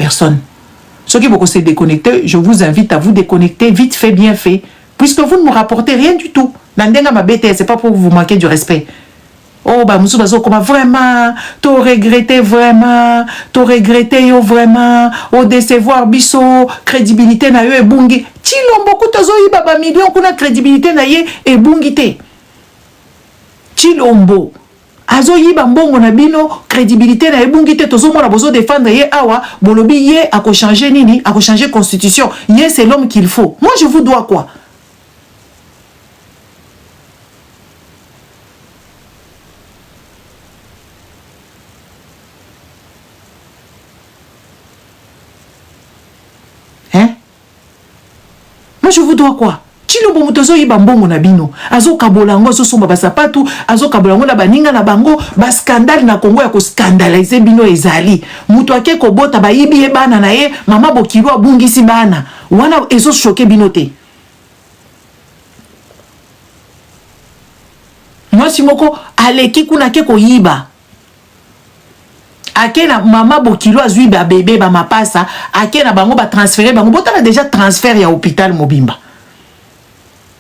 personne. Ceux qui vont se déconnecter, je vous invite à vous déconnecter vite fait, bien fait, puisque vous ne me rapportez rien du tout. Nandenga ma bête, c'est pas pour vous manquer du respect. Oh, bah, monsieur Bazo, comment vraiment, t'as regretté vraiment, au décevoir biso, crédibilité na yo et bungi. Chilombo, beaucoup tozo yi baba million, kuna crédibilité na ye et bungi te. Chilombo. Azo yi bambongo na bino, crédibilité na ye bungi te, tozo mona bozo défendre ye awa, bolobi ye, ako changer nini, ako changer constitution. Ye, c'est l'homme qu'il faut. Moi, je vous dois quoi? Moi, je vous dois quoi? Chilombo mutozo yi bambongo na bino. Azo kabolango, azo somba basapatu, azo kabolango na baninga na bango, ba scandale na Congo ya ko scandaliser bino ezali. Muto ake ko bota ba yibi e bana na ye, mama bokilo abungisi bana. Wana ezo choquer bino te. Moi si moko aleki kuna ke ko yiba. Ake na mama bokilo azui ba bébé ba mapasa, ake na bango ba transférer bango botala déjà transfert ya hôpital Mobimba.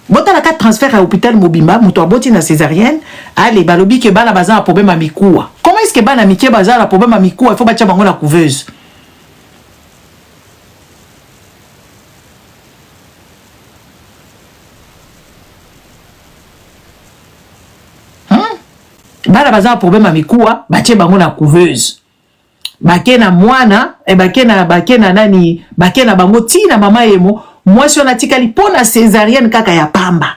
Botala ka transfert à hôpital Mobimba, muto aboti na césarienne, allez balobi ke bana baza na problème amikuwa. Comment est-ce que bana mikie baza na problème amikuwa, il faut batia bango na couveuse. Bana baza na problème amikuwa, batia bango na couveuse. Bakena mwana bakena nani bakena bango tina mama yemo mwasi ona tikali pona césarienne kaka ya pamba.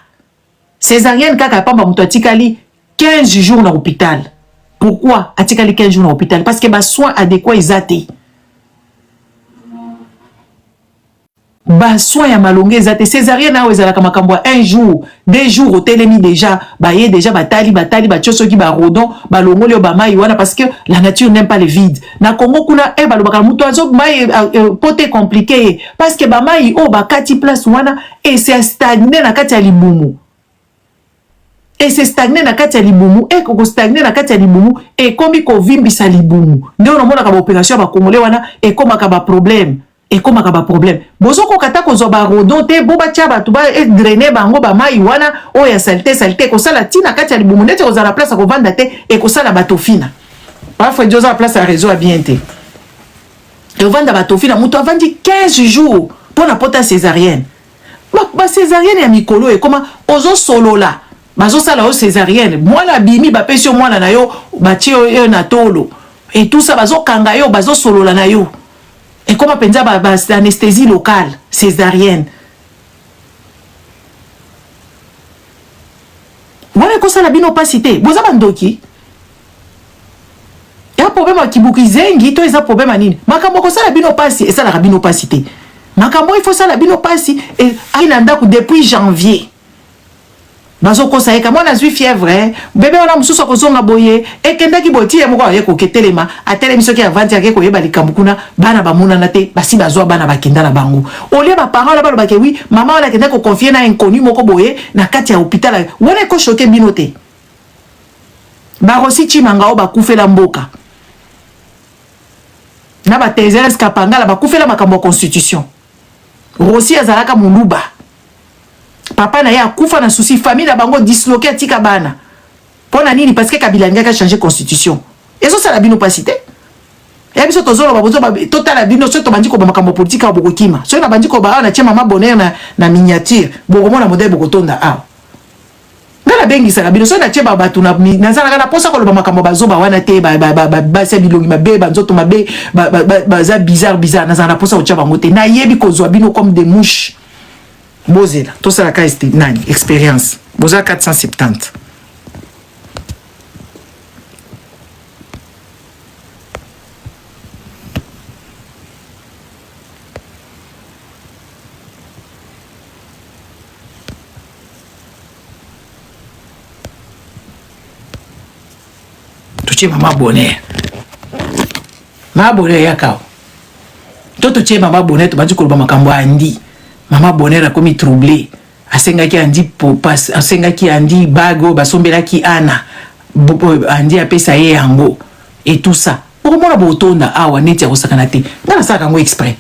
Césarienne kaka ya pamba muto atikali 15 jours na hôpital. Pourquoi atikali 15 jours na hôpital? Parce que ba soins adéquats ezate. Ba soins ya malonge ezate. Césarienne awe ezalaka makambo 1 jour, 2 jours au telemi déjà, ba ye déjà batali ba tioso ki ba rodon, ba longoli ba mai wana parce que la nature n'aime pas le vide. Na Congo kuna ba lobaka muto azo mai poté compliqué parce que ba mai o ba kati place wana et c'est stagné na kati ya libumu. Et c'est stagné na kati ya libumu et ko stagné na kati ya libumu et komi ko vimbisa libumu. Ndio nomona ka ba opération ba congolais wana et koma ka ba problème. Et comme il y a un problème, bozo ko kata ko zoba rodon te boba tia batu ba drainer bango ba mai wana o ya saleté ko sala tina kati ya libumu nete ko za place ko vanda te et ko sala bato fina. Parfois Dieu a place à réseau à bien te. Et vanda bato fina muto a vendu 15 jours pour la porte césarienne. Ba césarienne ya mikolo et comment ozo solo là. Bazo sala o césarienne. Moi la bimi ba pesio moi na yo ba tio yo na tolo. Et tout ça bazo kanga yo bazo solo la na yo. Et comment pensa anesthésie locale, césarienne. Voilà que ça la binopacité. Vous avez un doki. Il y a un problème qui bouclise, il y a un problème à nini. Makambo ça la binopacité et ça la binopacité. Makambo il faut ça la binopacité et aïnanda depuis janvier. Bazo kosa eka mwana zui fièvre bébé ona mususu ko zonga boye e kenda ki boti ya moko ye ko ketelema atele miso ki avanti yake ko yeba likambu kuna bana bamuna na te basi bazwa bana bakenda na bango olie ba parents la ba ke oui maman ona kenda ko confier na inconnu moko boye na kati ya hôpital wona ko choquer binote ba rosi chimanga o ba kufela mboka na ba tezeres kapangala ba kufela makambo constitution rosi azalaka muluba. Papa na ya kufa na souci famille na bango disloqué atika bana. Pona nini parce que Kabila ngaka changer constitution. Eso ça la binopacité. Ya biso tozolo ba bozo total la bino so to bandi ko ba makambo politique a bokokima. So na bandi ko ba na tia mama bonheur na miniature. Boko mona modèle bokotonda a. Ngala bengi sa bino so na tia ba batu na zana na posa ko lo ba makambo bazo ba wana te ba se bilongi mabe ba nzoto mabe ba za bizarre na zana posa o tia bango te. Na yebi ko zo bino comme des mouches. Bozela, tout ça la case nani expérience. Boza 470. Tu mama bonheur. Ma bonheur yakao. Toto che mama bonheur to banji ko ba makambo andi. Mama bonheur a commis troublé. Asenga ki andi popas, asenga ki andi bago, basombela ki ana. Andi apesa ye yango. Et tout ça. okomona botonda awa neti ya kosakana te nga nasalaka yango exprès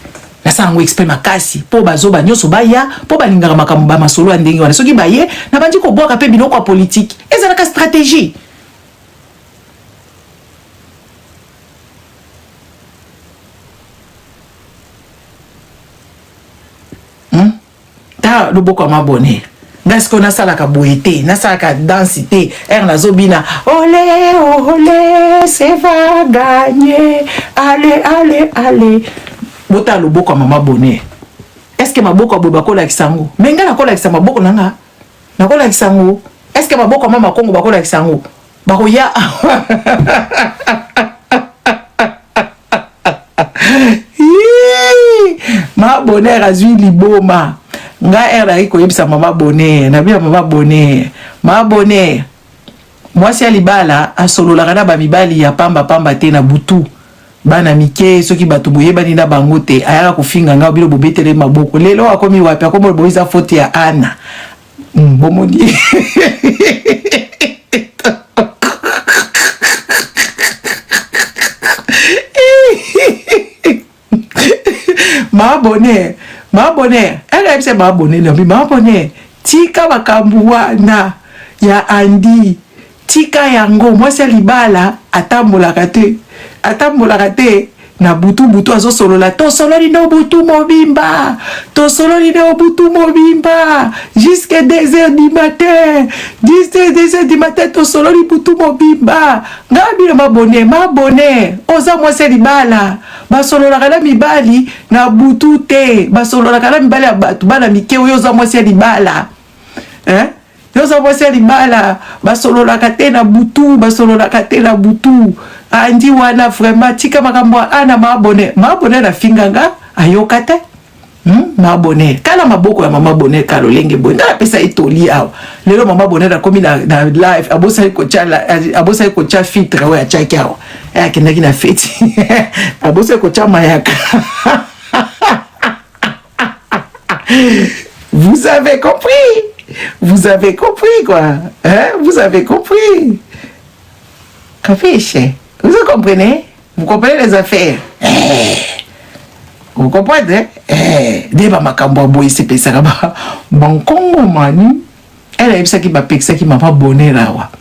nasala yango exprès makasi mpo bazoba nyonso baya mpo balingaka makambo bamasolo ya ndenge wana soki baye na bandi kobwaka mpe biloko ya politike ezalaka stratégie. Ta loboko ya mabone nga siko nasalaka boye te nasalaka dansi te nazobina ole ole c'est va gagner allez bota loboko ya mama bonheur. Est-ce que maboko boye bakolakisa yango me nga nakolakisa maboko nanga nakolakisa yango. Est-ce que maboko ya mama kongo bakolakisa yango bakoya ma bonheur azwi liboma nga eraki koyebisa mama bonheur na bia mama bonheur mwasi ya libala asololaka na bamibali ya pamba te na butu bana mike soki bato boyebani na bango te ayaka kofinga nga bilo bobetele maboko lelo akomi wapi akomi boiza faute ya ana bomoni ma bonheur elle aime ma bonheur ma bonheur tika makambu wana ya andi tika yango mwasi ya libala atambolaka te na butu azosolola tosololi no butu mobimba jusqu'à 2h du matin 2h du matin tosololi butu mobimba nga bino ma bonheur oza mwasi ya libala basololaka na mibali na butu te basololaka na mibali ya bato bana mike oyo oza mwasi ya libala yoza mwasi ya libala basololaka te na butu andi wana vraiment tika makambo ana ma bonheur na finganga ayoka te ma bonheur kala maboko ya mama bonheur kalo lenge bonheur na pesa etoli awa lelo mama bonheur akomi na live abosa kocha filtre oya chaki awa akendaki na feti abosa kocha mayaka vous avez compris quoi vous avez compris capiche. Vous comprenez? Vous comprenez les affaires? Vous comprenez? Deba makambo boy c'est pesa ba bankongo mani. Elle a qui ba pekisa qui m'a pas bonheur awa.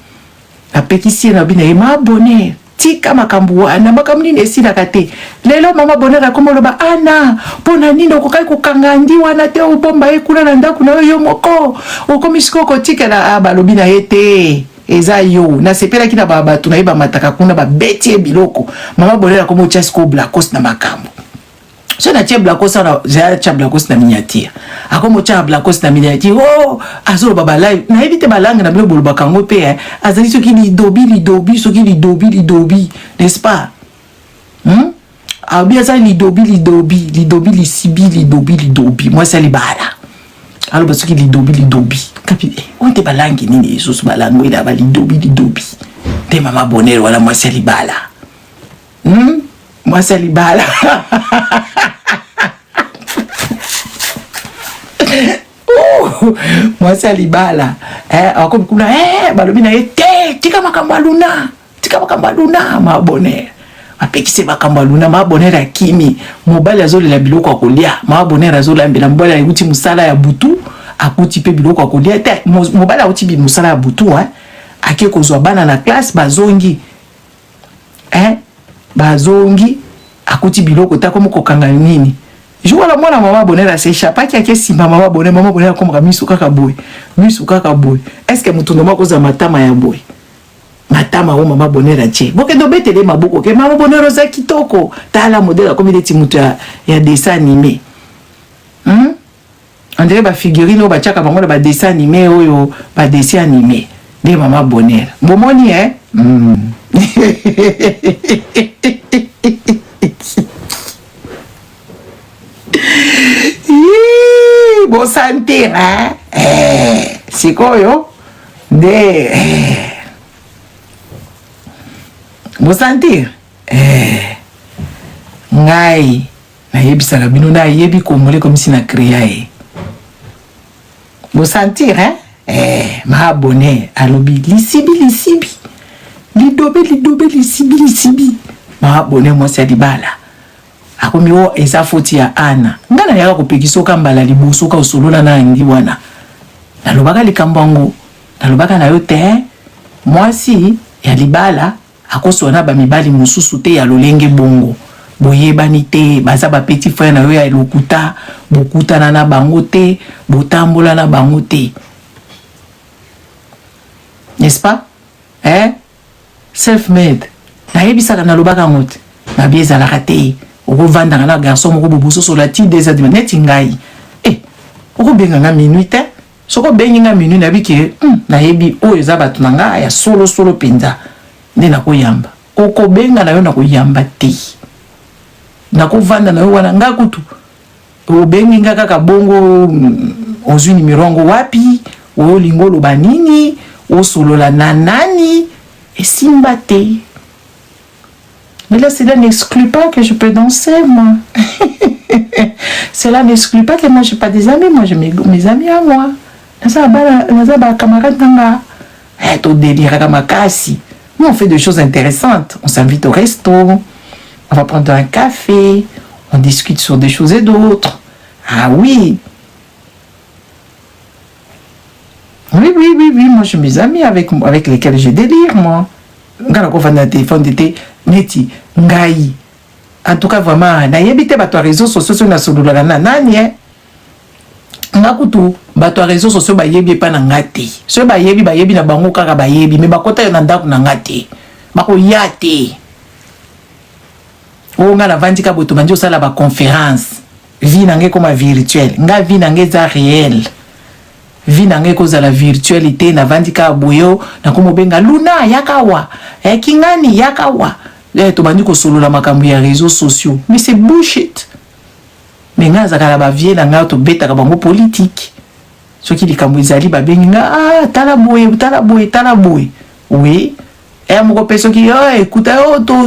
La pekisi na bina ma bonheur. Tika makambo ana makambo ni esi na kate. Lelo mama bonheur akomo loba ana pona nini okokai kokangandi wana te obomba ekuna na ndaku na yo moko. Okomisiko ko tika na balobi na yete. Eza yo na sepela kina baba tunaiba mataka kuna ba beti biloko mama bonheur comme Chesco Blacos na makambo so na tia Blacos na ja tia Blacos na miniature akomo tia Blacos na miniature azolo baba live na éviter balanga na bilo bakango pe azali soki li dobi soki li dobi n'est-ce pas bien ça li dobi li sibi moi c'est li bala alors parce que li dobi kapi on te balangi nini yesus balango ila ba li dobi te mama bonheur wala moi c'est li bala moi c'est li bala moi c'est li bala comme kuna balobi na ete tika makambo luna ma bonheur apekise makambo luna ma bonheur akimi mobali azolela biloko akolia ma bonheur azolambela mobali ayuti musala ya butu akuti pe biloko akolia te mobali akuti bi musala ya butu ake kozwa bana na classe bazongi akuti biloko ta komo kokanga nini jour la mwana mama bonheur se chapaki ake simba mama bonheur comme misu kaka boy est-ce que mutundo mako za matama ya boy matama o mama bonheur atie boke do betele maboko ke mama bonheur za kitoko tala modèle comme il est mutu ya dessin animé on dirait ba figurine o ba chaka bango ba dessin animé oyo ba dessin animé de mama bonheur bomoni bon santé sikoyo de bon santé ngai na yebisaka bino na yebi komole comme si na créa bon sentir ma bonheur alobi lisibi lidobe lisibi ma bonne moi c'est libala akomi o eza foti ya ana ngana yaka kopekisa okambala liboso ka osolola na ngi wana nalobaka likambo yango nalobaka na yo te mwasi ya libala akoswana bamibali mosusu te ya lolenge bongo boyebani te baza ba petit frère na yo ya lokuta bokutana na bango te botambola na bango te, n'est-ce pas? Self-made nayebisaka nalobaka ngo te mabi ezalaka te okovandanga na garçon moko bobuso sur la ti des adima neti ngai okobenganga minui te soko benginga minui nabiki nayebi oyo eza bato na nga ya solo penza nde nakoyamba okobenga na yo nakoyamba te nakovanda na yo wana nga kutu obengi nga kaka bongo ozwi numero yango wapi olingo oloba nini osolola na nani esimba te. Mais là, cela n'exclut pas que je peux danser, moi. Cela n'exclut pas que moi, je n'ai pas des amis. Moi, j'ai mes amis à moi. Naza camarade nanga. To délire à ma casse. Nous, on fait des choses intéressantes. On s'invite au resto. On va prendre un café. On discute sur des choses et d'autres. Ah oui. Oui. Moi, j'ai mes amis avec lesquels je délire, moi. Quand on a un téléphone d'été, neti, ngai. En tout cas, vraiment, naïebite bato réseaux sociaux na solula na nani, ngakutu, bato réseaux sociaux ba yebi pa na ngati. So ba yebi na bango kaka ba yebi, mais bakota yo na ndaku na ngati. Bako yate. O nga na vandika boto manjo sala ba conférence. Vie nange comme virtuel. Nga vie nange za réel. Vie nange koza la virtualité na vandika boyo na komo benga luna yakawa kingani yakawa to bandi ko solo la makambo ya réseaux sociaux, mais c'est bullshit. Mais nga zakala ba vie na nga to beta ka bango politique soki likambo ezali ba bengi nga tala boye oui moko peso ki écoute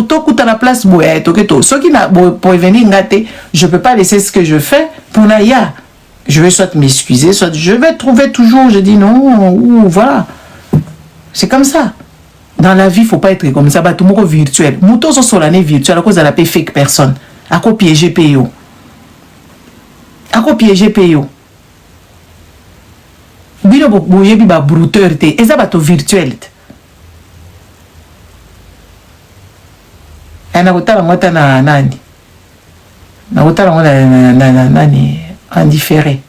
to kuta la place boye to keto soki na pour venir ngate je peux pas laisser ce que je fais pour na ya. Je vais soit m'excuser, soit je vais trouver toujours, je dis non, ou voilà. C'est comme ça. Dans la vie, il ne faut pas être comme ça. Bah, tout le monde virtuel. Mouton sur l'année virtuelle, à cause de la paix fake personne. À quoi piéger PO. À quoi piéger PO. Bino boye bi ba brouteur te. Et ça, bah, tout virtuel. Et na kota la ngota na nani. Na kota la ngota na nani. En différé.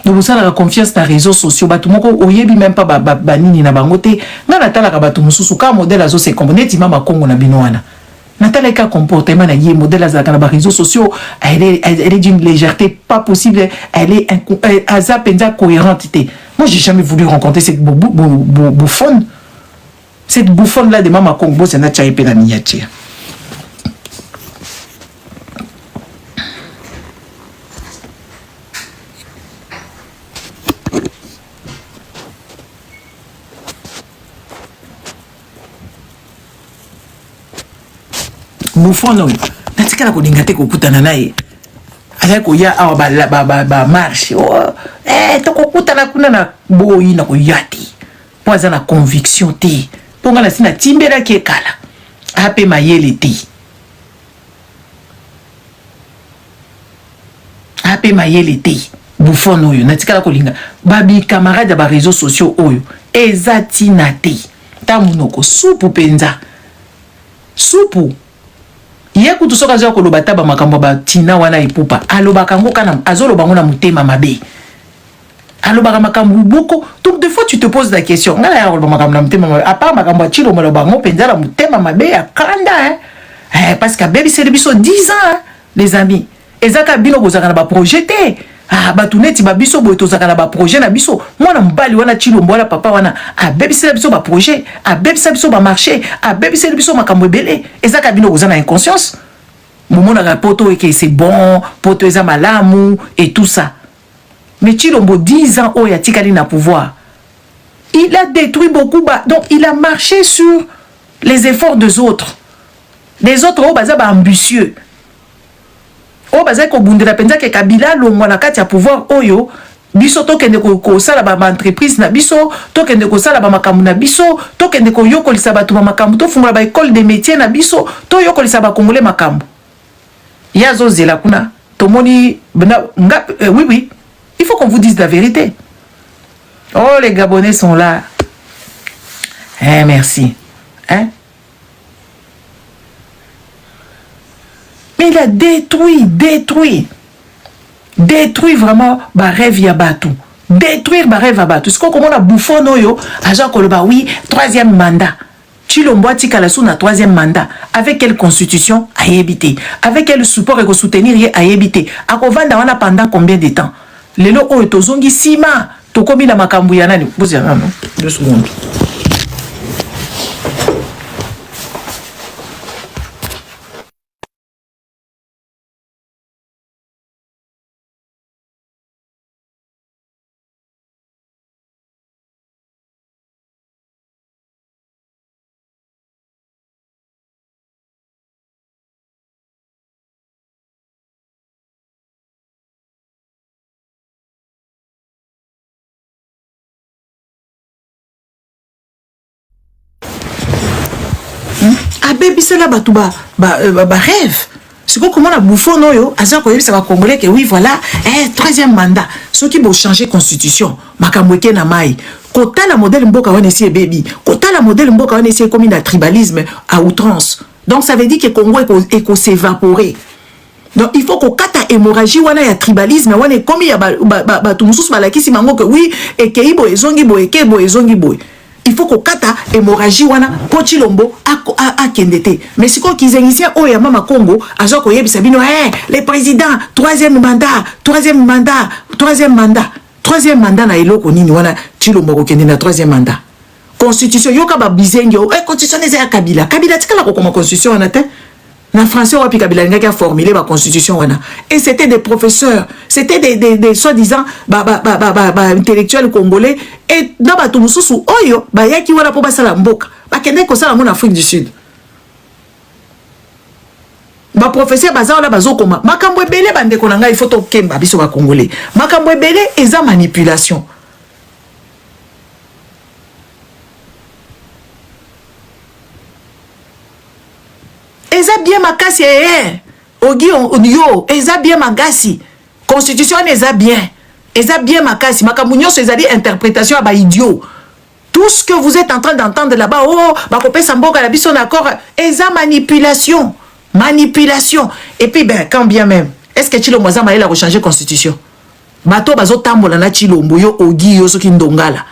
Donc vous avez la confiance dans les réseaux sociaux. Tout le monde oyebi même pas banini na bangote. Na natala ka batu mususu ka modèle azo se comme neti mama Congo na binoana. Natala ka comportement na yé modèle azaka na réseaux sociaux. Elle est d'une légèreté pas possible. Elle est azapenza cohérente. Moi j'ai jamais voulu rencontrer cette bouffonne. Cette bouffonne là de mama Congo c'est na chaipé la miniature. Bouffon non natikala kolinga te kokutana naye ala koya awa ba marche tokokutana kuna na boyi na koyati po aza na conviction te ponga na sina timbela ke kala ape mayele te bouffon oyo natikala kolinga babi camarade ba réseaux sociaux oyo ezatina te tamunoko supu penza supu. Hier kutu soka zo ko lobata ba makambo ba tina wana ipupa alobaka ngo kana azoloba ngo na mutema mabe alobaka makambo boko. Donc des fois tu te poses la question ngala ya loba makambo na mutema mabe à part makambo chilo maloba ngo penza la mutema mabe ya kanda parce que baby c'est biso 10 ans les amis ezaka bino bozaka na ba projeté batuneti ba biso boy tozaka na ba projet na biso mwana mbali wana chilo mbola papa wana baby c'est biso ba projet baby c'est biso ba marché baby c'est biso makambo ebele ezaka bino kozana inconscience momona ka poto que c'est bon poto eza malamu et tout ça. Mais chilo mbo 10 ans oya tikali na pouvoir il a détruit beaucoup donc il a marché sur les efforts des autres baza ba ambitieux o bazai ko bundela penza ke Kabila longwa na kati ya pouvoir oyo biso tokende kosala baentreprise na biso, tokende kosala bamakambo na biso, tokende koyokolisa bato bamakambo, tofungola baekole de métier na biso, toyokolisa bakongole makambo. Ya zozela kuna, tomoni, oui, oui, il faut qu'on vous dise la vérité. Oh, les Gabonais sont là. Eh, merci. Hein? Mais il a détruit vraiment ma rêve ya batu. Détruire ma rêve à batu. C'est comme on a bouffon noyo, agent Koloba, oui, 3e mandat. Chilombo Tikalasu na 3e mandat. Avec quelle constitution a évité? Avec quel support et soutenir a évité? A kovanda wana pendant combien de temps? Lelo o etozongi sima. Tokomi na makambu ya nani? Vous non? 2 secondes. Abebi c'est là rêve. C'est comment on a bouffon noyo, azan ko ça va congolais que oui voilà, 3e mandat. Ceux qui vont changer constitution, makamweke na mai. Kota la modèle mboka wana esi baby. Kota la modèle mboka wana esi comme un tribalisme à outrance. Donc ça veut dire que Congo est s'évaporer. Donc il faut qu'on kata hémorragie wana ya tribalisme wana comme ya ba tumususu balakisi mango que oui et que ibo ezongi boy ke bo ezongi boy. Il faut qu'on kata hémorragie wana po Chilombo a kendete. Mais si qu'on kizengisia o ya mama Congo azo ko yebisa bino les présidents 3e mandat 3e mandat na eloko nini wana Chilombo ko kende na 3e mandat. Constitution yoka ba bizengi constitution neza ya Kabila tikala ko koma constitution wana te. Na français wapi Kabila nga qui a formulé la constitution wana. Et c'était des professeurs, c'était des soi-disant intellectuels congolais et na ba tumususu oyo ba yaki wana po basala mboka. Ba kende ko sala mon Afrique du Sud. Ba professeur baza wana bazokoma. Makambo ebele bande ko nanga il faut to kemba biso ba congolais. Makambo ebele eza manipulation. Eza bien makasi ogi yo eza bien magasi constitution eza bien makasi makambo nyonso ezali interprétation ya ba idiot. Tout ce que vous êtes en train d'entendre là-bas ba kopesa mboka la biso d'accord eza manipulation et puis ben quand bien même est-ce que Chilombo za maela ko changer constitution bato bazo tambola na Chilombo yo ogi yo soki ndongala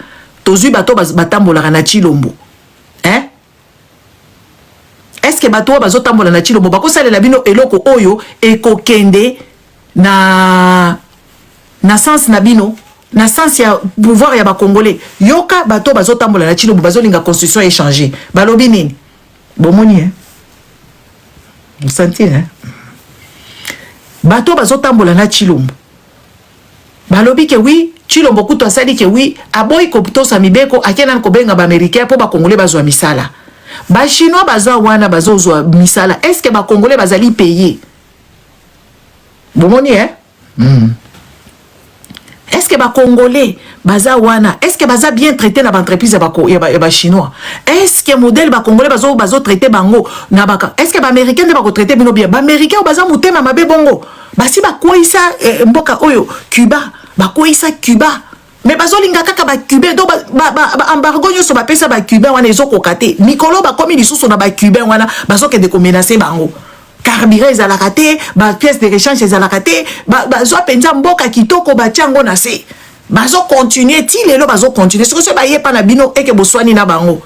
tozui bato batambola na Chilombo est-ce que bato bazo tambola na Chilombo bako salela bino eloko oyo ekokende na sens na bino na sens ya pouvoir ya ba congolais yoka bato bazo tambola na Chilombo bazo linga constitution échanger balobi nini bomoni vous sentez bato bazo tambola na Chilombo balobi ke oui Chilombo kuto asali ke oui aboyi ko putosa mibeko akena ko benga ba américain po ba congolais bazwa misala. Ba chinois baza wana bazozwa misala. Est-ce que ba congolais bazali payer? Bomoni Est-ce que ba congolais baza wana? Est-ce que baza bien traité na ba entreprise ya ba chinois? Est-ce que modèle ba congolais bazo traité bango na baka? Est-ce que ba américain de ba ko traité bino bien? Ba américain baza mutema mabe bongo. Basi ba koisa mboka oyo Cuba, ba koisa Cuba. Mais bazolinga kaka ba cubain do ba embargo nyoso ba pesa ba cubain wana ezoko kate mikolo ba komi lisusu na ba cubain wana bazoke de ko menacer bango carburant ezalaka te ba pièce de rechange ezalaka te bazo penza mboka kitoko ba tiango na se bazo continuer ti lelo bazo continuer ce que ce ba yepa na bino eke boswani na bango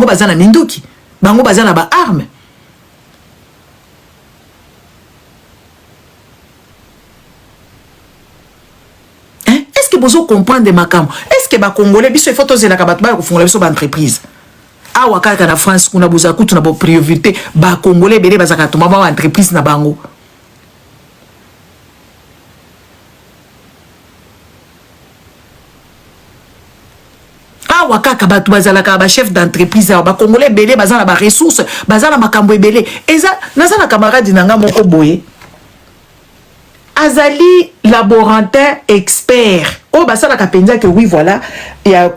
baza na minduki bango baza na ba arme. Est-ce que vous comprenez ma cam? Est-ce que les Congolais, biso il faut oser la kabatba ko fongola biso ba entreprise. Awa kaka na France kuna boza kutu na bo priorité ba Congolais bele bazaka to ba entreprise na bango. Awa kaka batu bazalaka ba chef d'entreprise ba Congolais bele bazana ba ressources, bazana makambo ebele. Eza nazana camarade nanga moko boye. azali laborantin expert. Oh bah ça la kapenza que oui voilà il y a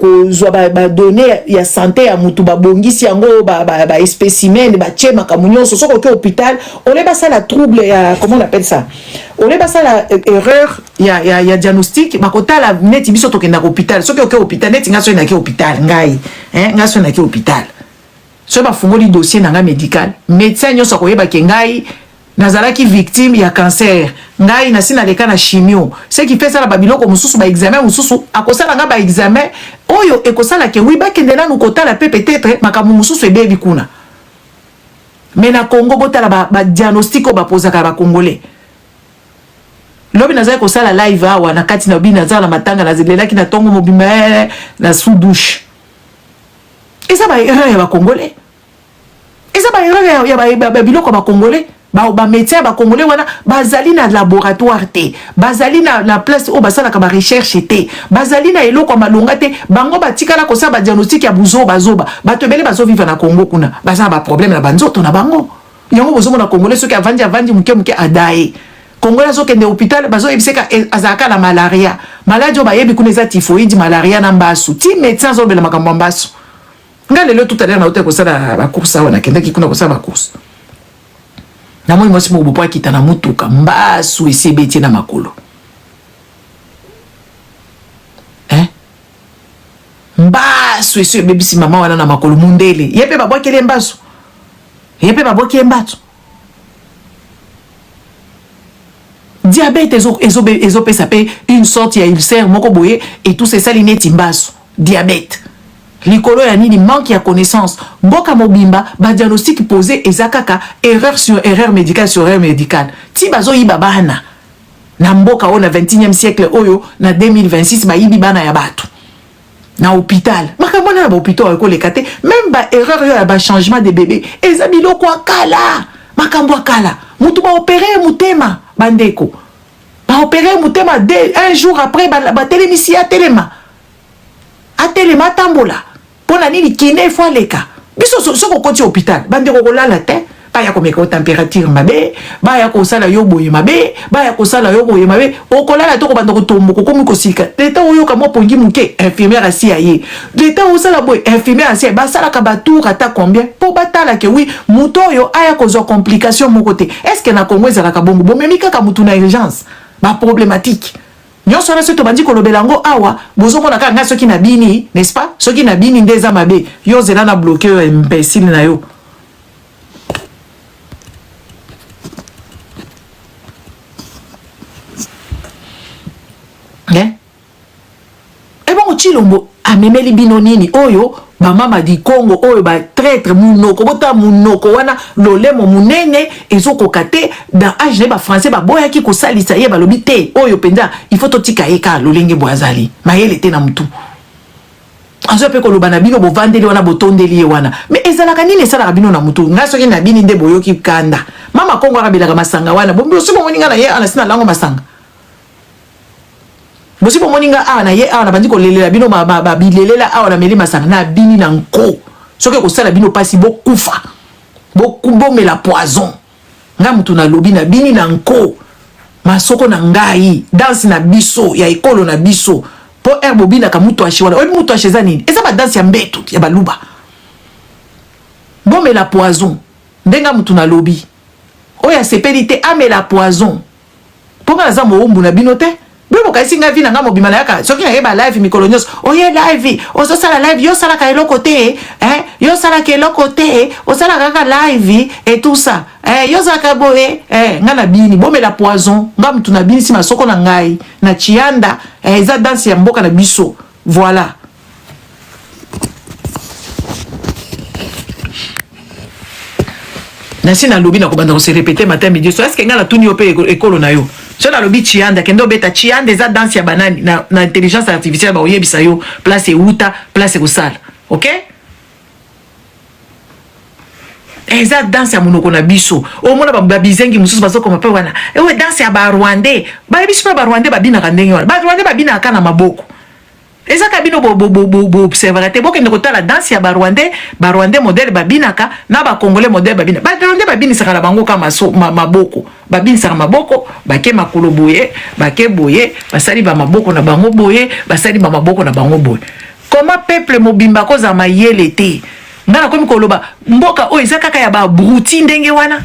ba donner il y a santé ya mutu ba bongisi yango ba spécimen ba tchema kamunyo so ko hôpital on les ça la trouble ya comment on appelle ça on les ça la erreur il y a diagnostic ba kota la net biso to kenda hôpital so ko hôpital net ngaso na ki hôpital ngai ngaso na ki hôpital so ba fungoli dossier na nga médical médecin nyoso ko yeba ke ngai nazalaki victime ya cancer ngai na sina leka na chimio ce qui fait ça la babiloko mususu ba examen mususu akosala nga ba examen oyo ekosala ke oui ba kendela nu kota la peut-être makamu mususu ebebi kuna mais na Congo botala ba diagnostic ba posaka ba congolais lobi nazali kosala live awa na kati na bina zala matanga na zelelaki na tongo mobima na sous douche eza ba erreur ya ba congolais eza ba erreur ya ba biloko ba congolais ba médecin ba congolais wana bazali na laboratoire te bazali na place o basala ka ba recherche te bazali na eloko malonga te bango batikala ko sa ba diagnostic ya buzoba bato bele bazo vivre na Congo kuna bazana ba problème na banzoto na bango yango bozo na congolais soki avandi muke adaye congolais zo kende hôpital bazo ebiseka azaka la malaria maladie ba yebi kuna za typhoïde malaria na mbasu ti médecin zo bela makambo mbasu ngale lelo tout à l'heure na hotel ko sala ba course wana kende ki kuna ko sala ba course na moi mwasi mo bopo akita na mutuka mbasu esebeti na makolo mbasu esi ebebisi mama wana na makolo mundele yepe babwakele mbasu yepe babwakele mbasu diabète ezopesa pe une sorte ya ulcère moko boye et tout c'est ça lineti mbasu diabète likolo ya nini manque ya connaissance mboka mobimba ba diagnostic posé ezakaka erreur sur erreur médicale sur erreur médicale ti bazo yiba bana na mboka o na 21e siècle oyo na 2026 ba yibi bana ya bato na hôpital makambo na ba hôpital ko lekate même ba erreur ya ba changement de bébé ezabilo kwa kala makambo akala mutu ba opérer mutema bandeko ba opérer mutema un jour après ba télémisi ya telema atelema tambola pona nini kine fois leka biso soko koti hôpital bande ko lala te ba ya ko meka température mabe ba ya ko sala yo boye mabe ba ya ko sala yo boye mabe o ko lala to ko bande ko tombo ko komi ko sika leta oyo ka mo pongi muke infirmière asi aye leta o sala boye infirmière asi ba sala ka ba tour ata combien po batala ke oui muto yo aya ko zo complication mo côté est-ce que na Congo ezala ka bongo bomemi kaka mutu na urgence ba problématique nyonso na soto bandi kolobela ngo awa bozomona kaka nga soki na bini n'est-ce pas soki na bini ndeza mabe yo zela na bloquer imbécile na yo bon chilombo amemeli bino nini oyo ba mama di Congo oyo ba traître munoko bota munoko wana lolemo munene ezoko kate dans âge ba français ba boya ki ko salisa ye ba lobité oyo penda il faut totika eka lolenge boazali mayele te na mutu azo pe ko lobana bino bo vandeli wana botondeli wana mais ezalaka nini esala bino na mutu ngaso ki na bini nde boyoki kanda mama Congo akabelaka masanga wana bombi so moninga na ye ana sina lango masanga Bosipo moninga awa na ye awa na bandi ko lelela bino ba bilelela awa na meli masanga na bini na nko soki ko sala bino pasi bokufa bokubomela poison nga mutu na lobi na bini na nko masoko na ngai danse na biso ya ekolo na biso po herbo bina ka mutu ashi wana oyi mutu ashi za nini eza ba danse ya mbeto ya baluba bomela poison ndenga mutu na lobi oya sepelite amela poison po nga za moombu na bino te Bebo kasi nga vi na nga mobima na yaka soki na yeba live mikolo nyonso oye live ozo sala live yo sala ka eloko te yo sala ka eloko te o sala kaka live et tout ça yo sala ka boye nga na bini bomela poison nga mutu na bini si masoko na ngai na chianda eza danse ya mboka na biso voilà nasi na lobi na kobanda ko se répéter matin midi so est-ce que nga na tuni ope ekolo na yo so na lobi chianda kendo beta chianda eza danse ya banani na intelligence artificielle ba oyebisa yo place euta place kosala OK eza danse ya monoko na biso o mona ba bizengi mususu bazo koma pe wana ewe danse ya ba Rwandais ba biso ba Rwandais ba bina ka ndenge wana ba Rwandais ba bina ka na maboko eza kabino bo observer te boke ndeko la danse ya Rwandais modèle babinaka na ba Congolais modèle babina ba Rwandais babini saka bango kama maboko babini saka maboko bake makolo boye bake boye basali ba maboko na bango boye basali ba maboko na bango boye. Comment peuple mobimba koza mayele te ngana komi koloba mboka o eza kaka ya ba bruti ndenge wana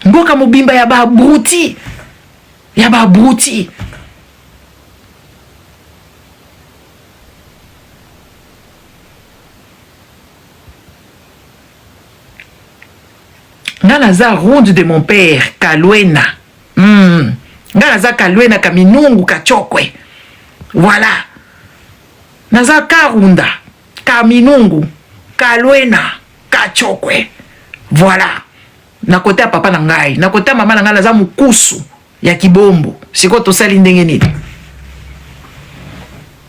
mboka mobimba ya ba bruti ngana za ronde de mon père Kalwena ngana za Kalwena kaminungu kachokwe voilà naza karunda kaminungu Kalwena kachokwe voilà na kote ya papa na ngai na kote ya mama na ngai naza mukusu ya kibombo siko tosali ndenge nini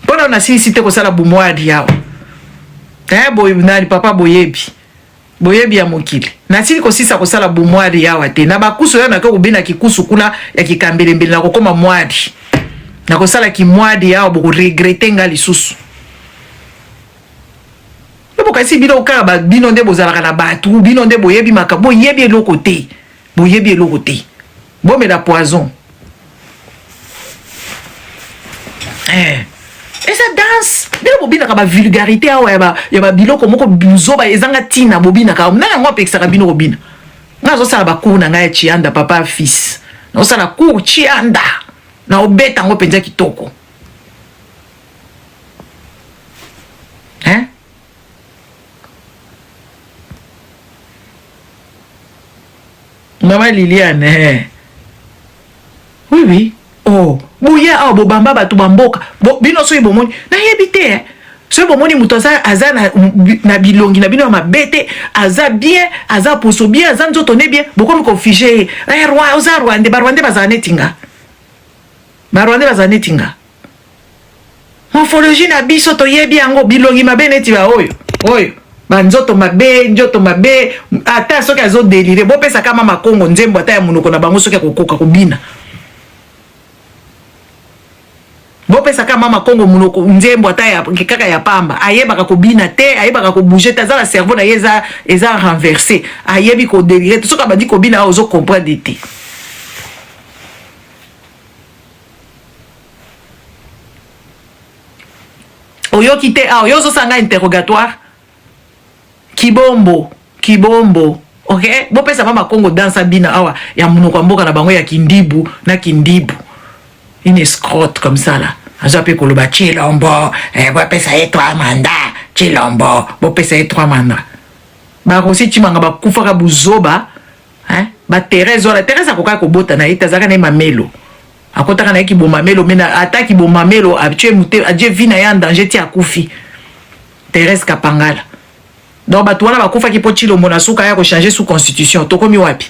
mpona nasilisi te kosala bumwadi yawa nani papa boyebi ya mokili nasili kosisa kosala bumwadi yawa te na bakusu oyo nake kobina kikusu kuna ya kikambelembele na kokoma mwadi na kosala kimwadi yawa bokoregrete nga lisusu kasi bino kaka bino nde bozalaka na batu bino nde boyebi maka boyebi eloko te bomela poison eza danse bino bobinaka bavulgarité awa ya babiloko moko buzoba ezanga ntina bobinaka na yango apekisaka bino kobina nga azosala bacour na ngai ya chianda papa fils naosala cour chianda na obeta yango mpenza kitoko Maman Liliane, oui. Oh, bouya ah bobamba batu bamboka. Bino so ibomoni. Na yebite so ibomoni mutoza aza na bilongi na bino mabete, aza bien, aza poso bien, aza nzoto ne bien. Boko mko fiche. Roi oza Rwanda, Rwanda bazanetinga. Bazanetinga. Morphologie na biso to yebi yango bilongi mabeneti ba oyo. Banzoto mabe ata soki azo délire bo pesa kama makongo nzembo ata ya munoko na bango soki kokoka kubina bo pesa kama makongo munoko nzembo ata ya kaka ya pamba ayebaka kubina te ayebaka ko bouger ta za la cerveau na yeza renversé ayebi ko délire soki abandi kobina ozo comprendre te oyo kite oyo zo sanga interrogatoire Kibombo, ok? Bo pesa mama Congo dansa bina awa ya munoko mboka na bango ya kindibu. Une escrotte comme ça là. Azo pe koloba Chilombo, bo pesa eto amanda, Chilombo, bo pesa eto amanda. Ba rosi chimanga ba kufaka buzoba, ba Thérèse akoka ko bota na ita zaka na mamelo. Akotaka na ki bomamelo mena ataki bomamelo abtue mute adje vina ya danger ti akufi. Thérèse Kapangala. Donc batouana bakufa ki po Chilombo na suka ya ko changer sous constitution tokomi wapi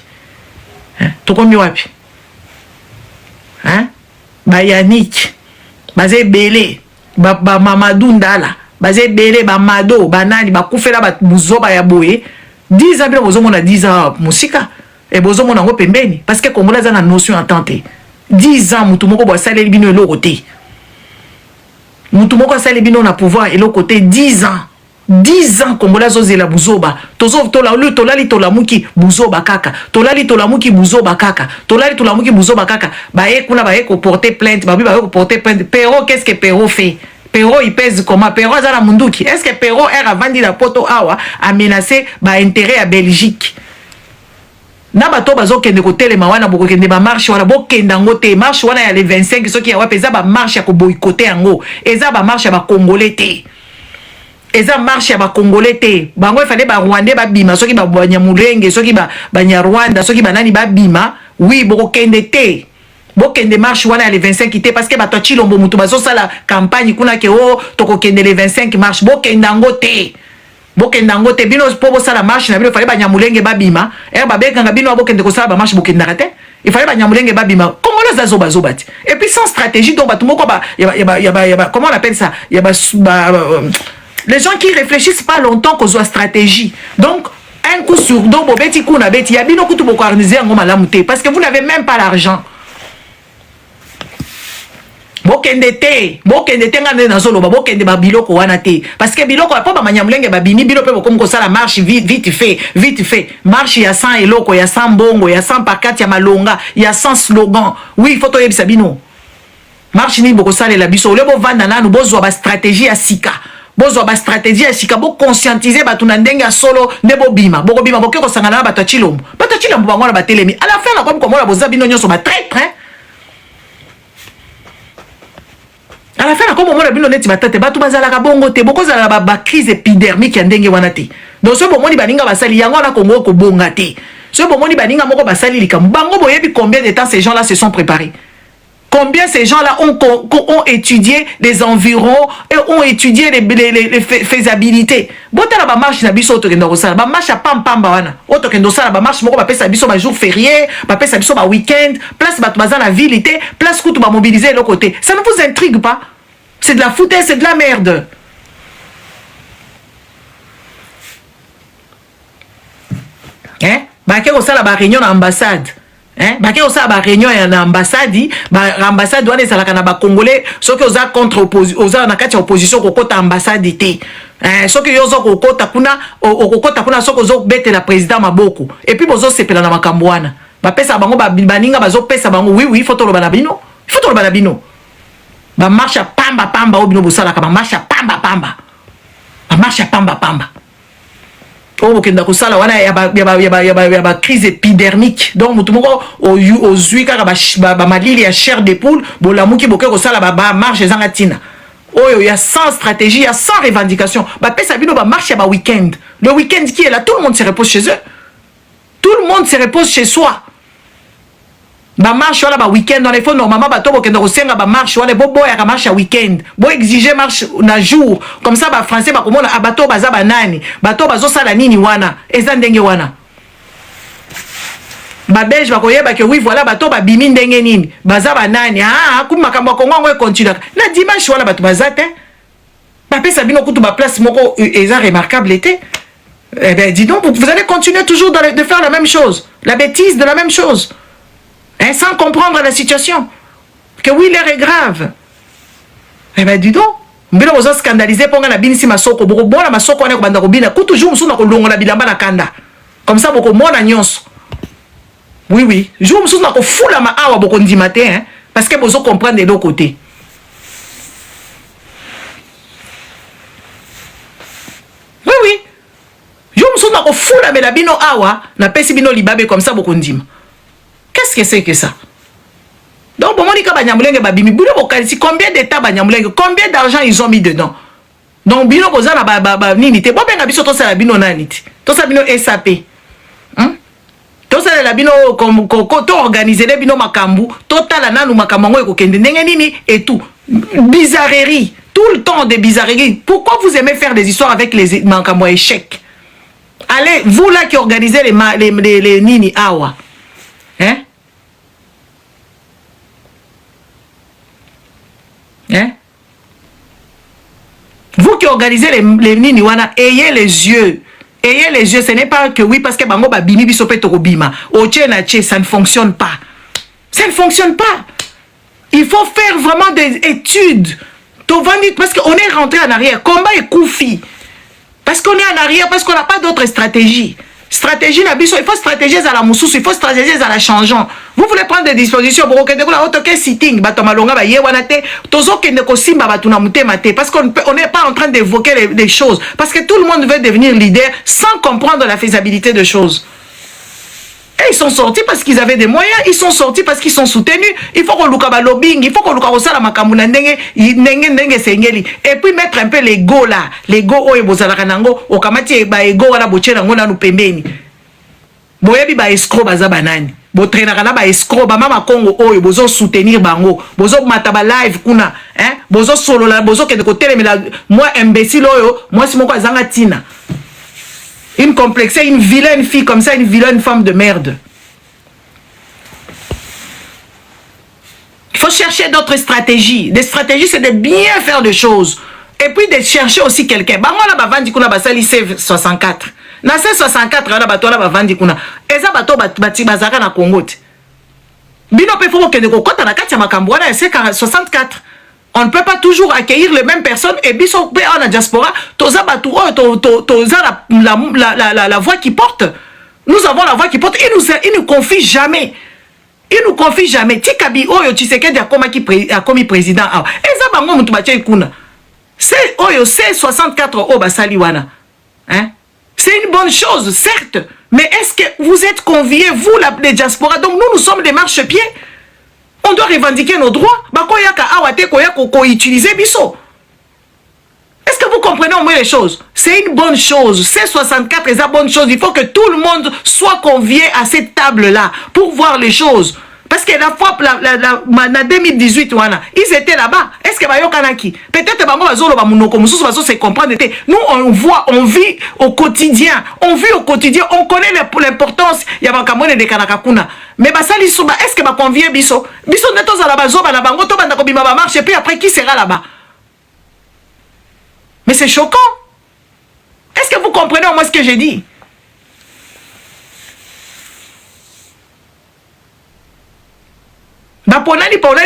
ba Yannick baze belé ba Mamadou Ndala baze belé ba Mado banani bakufela ba buzoba ya boye 10 ans bozo mona 10 ans musika et bozo mona ngo pembeni parce que Kongola za na notion entente 10 ans mutu moko bo saleli bino eloko te mutu moko saleli bino na pouvoir eloko te 10 ans 10 ans Congolais zozela buzoba tozo tolali tolamuki buzoba kaka tolali tolamuki buzoba kaka bae kuna bae ko porter plainte babi bae ko porter plainte Perrault qu'est-ce que Perrault fait Perrault il pèse comment Perrault azala munduki est-ce que Perrault a vendu la poto awa a menacé ba intérêt à Belgique na bato bazokende ko telema wana bokende ba marche wana bokenda ngote marche wana ya le 25 soki ya wapeza ba marche ya ko boycotter yango eza ba marche ya ba Congolais te eza marche ya ba Congolais te bango ifale ba Rwandais ba bima soki ba Banyamulenge soki ba Banyarwanda soki banani ba bima oui bokende te bokende marche wana ya le 25 te parce que bato Chilombo mutu bazo sala campagne kuna ke tokokende le 25 marche bokenda ngote bino po bosala marche na bino ifale Banyamulenge ba bima babekanga bino bokende kosala ba marche bokendaka te il fallait Banyamulenge babima Congolais zoba te et puis sans stratégie donc bato moko ba comment on appelle ça les gens qui réfléchissent pas longtemps qu'on soit stratégie. Donc, un coup sur dos, bobeti kuna beti, ya bino kutu boko organiser ngo malamu te parce que vous n'avez même pas l'argent. Bokende te ngane na zolo bokende ba biloko wana te parce que biloko pa ba manyamulenge ba bini bilo pe bokom ko sala marche vite fait marche ya 100 eloko ya 100 bongo ya 100 pakati ya malonga ya 100 slogan oui il faut to yebisa bino marche ni boko sala la biso le bo vanda nanu bozwa ba stratégie ya sika bozwa ba stratégie ya sika bo conscientiser ba tuna ndenge ya solo ne bo bima boke ko sangana ba tachilombo bango na ba telemi à la fin la comme la boza bino nyoso ba traître hein. À la fin, comme on a vu nos nets batate, batu bazala kabongo te, boko zala ba crise épidermique ya ndenge wana te. Donc ce bon moni baninga basali yango na Congo ko bonga te. Ce bon moni baninga moko basali likam. Bango boyebi combien de temps ces gens-là se sont préparés? Combien ces gens-là ont étudié les environs et ont étudié les faisabilités. Bota la marche na biso to kendo sala, ba marche pam pamba wana. Oto kendo sala ba marche moko ba pesa biso ba jour férié, ba pesa biso ba week-end, place batu bazana la ville té, place kutu ba mobiliser le côté. Ça ne vous intrigue pas? C'est de la foutaise, c'est de la merde. Hein? Baké ko sala ba réunion na ambassade. Hein? Baké ko sala ba réunion na ambassade, ba ambassade wana ezalaka na ba congolais, soki oza contre opposition, oza na kati ya opposition ko kota ambassade té. Hein? Soki yozo ko kota kuna, okokota kuna soki ozo bete la président maboko. Et puis bozo sepela na makambo wana. Ba pesa bango ba baninga bazo pesa bango. Oui, faut to lo bana bino. Il faut to lo bana bino. Ba marche pamba obino bosala ka ba marche pamba ba marche pamba o kenda ko sala wana ya ba crise épidermique donc mutu moko o zui kaka ba malili ya chair de poule bolamuki boke ko sala ba marche zanga tina oyo ya sans stratégie ya sans revendication ba pesa bino ba marche ba week-end le week-end qui est là tout le monde se repose chez eux tout le monde se repose chez soi. Ba marche wala ba week-end dans les fonds normalement ba to bokenda ko senga ba marche wala bo boya ka marche week-end bo exiger marche na jour comme ça ba français ba komona abato baza ba nani bato bazo sala nini wana eza ndenge wana ba belge ba koyeba que oui voilà bato ba bimi ndenge nini baza ba nani kuma makambo ko ngwa continue na dimanche wala bato baza te ba pesa bino kutu ba place moko eza remarquable était eh ben dis donc vous allez continuer toujours de faire la même chose la bêtise de la même chose. Hein, sans comprendre la situation. Que oui, l'air est grave. Eh bien, dis donc. Mbilo ozo scandalisé pour la binisi masoko. Boko bona masoko ane ko banda ko bina. Kutu jour musu na ko longo na bilamba na kanda. Comme ça boko mona nyonso. Oui. Jour musu na ko fula ma awa boko ndi matin hein parce que bozo comprendre des deux côtés. Oui. Jour musu na ko fula me la bino awa na pesi bino libabe comme ça boko ndima. Qu'est-ce que c'est que ça? Donc, bon, on dit que Banyamulenge babimi, combien d'états Banyamulenge, combien d'argent ils ont mis dedans? Donc, bino bozana ninite, bon ben abiso to sala bino naniti, to sala bino SAP, to sala la bino comme to organiser les bino makambu, total nanu makamango eko kende ndenge nini et tout, bizarrerie, tout le temps des bizarreries. Pourquoi vous aimez faire des histoires avec les makambo échecs? Allez, vous là qui organisez les nini awa, hein? Hein? Vous qui organisez les nini wana, ayez les yeux. Ayez les yeux. Ce n'est pas que oui, parce que bango ba bimi biso pe toko bima. Oche na che, ça ne fonctionne pas. Ça ne fonctionne pas. Il faut faire vraiment des études. Parce qu'on est rentré en arrière. Combat est koufi. Parce qu'on est en arrière, parce qu'on n'a pas d'autre stratégie. Stratégie, il faut stratégiser à la moussous, il faut stratégiser à la changeant. Vous voulez prendre des dispositions pour que sitting, parce qu'on n'est pas en train d'évoquer des choses. Parce que tout le monde veut devenir leader sans comprendre la faisabilité de choses. Et ils sont sortis parce qu'ils avaient des moyens, ils sont sortis parce qu'ils sont soutenus. Il faut qu'on look à lobbying, il faut qu'on look à la makamuna ndenge sengeli. Et puis mettre un peu l'ego là, l'ego oye bozalakanango, okamati ba ego wala bochena ngona nu pembeni. Boyebi ba escroc baza banani. Bo traînera na ba escroc ba mama Congo oye bozo soutenir bango, bozo mataba live kuna, hein? Bozo solo la, bozo kende ko telemela moi imbécile oyo, moi si moko azanga tina. Une complexée, une vilaine fille comme ça, une vilaine femme de merde. Il faut chercher d'autres stratégies. Des stratégies, c'est de bien faire des choses. et puis de chercher aussi quelqu'un. Bango na bavandi kuna basali C64. Na C64 na bato na bavandi kuna. Eza bato bati bazaka na Congo. Bino pe faut que ne kokota na kati ya makambo wana C64. On ne peut pas toujours accueillir les mêmes personnes et biso pe en diaspora, toza bato toza la voix qui porte. Nous avons la voix qui porte. Il nous confie jamais. Il nous confie jamais. Tikabi oyo Tshisekedi a commis président. Eza bango mutu batia ikuna. C'est oyo c'est 64 o basali wana. Hein? C'est une bonne chose, certes. Mais est-ce que vous êtes conviés, vous, les diaspora? Donc nous sommes des marchepieds. On doit revendiquer nos droits. Bakoyaka awate koyako utiliser biso. Est-ce que vous comprenez au moins les choses? C'est une bonne chose. C'est 64 c'est une bonne chose. Il faut que tout le monde soit convié à cette table-là pour voir les choses. Parce que la fois, en 2018, ils étaient là-bas. Est-ce que Bayokanaki? Peut-être que se comprendre. Nous, on voit, on vit au quotidien. On vit au quotidien. On connaît l'importance. Il y a Bakamone de Kanakakuna. Mais Basali Souba, est-ce que va convier Bisso? Bisso netos à la base, Banabango, Tobandakobima marche, et puis après, qui sera là-bas? Mais c'est choquant. Est-ce que vous comprenez au moins ce que j'ai dit?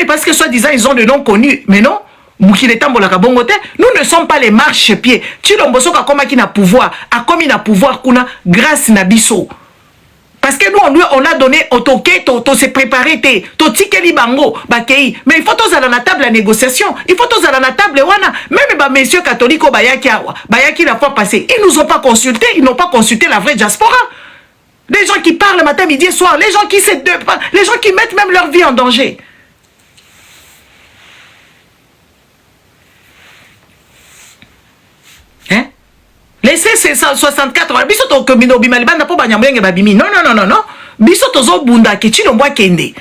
Parce que soi-disant ils ont des noms connus. Mais non, nous ne sommes pas les marchepieds. Chilomboso a comme qui n'a pouvoir, a comme il a pouvoir kuna grâce na biso. Parce que nous on a donné au toqué, to se préparer to tikeli bango bakei. Mais il faut tous aller à la table la négociation. Il faut tous aller à la table wana. Même bah messieurs catholiques bayaki la fois passée, ils nous ont pas consulté, ils n'ont pas consulté la vraie diaspora. Les gens qui parlent matin, midi et soir, les gens qui les gens qui mettent même leur vie en danger. Hein? Laissez ces 64. Biso to komino bimaliba na po banyamulenge babimi. Non. Biso tozo bunda ke chilombo akende.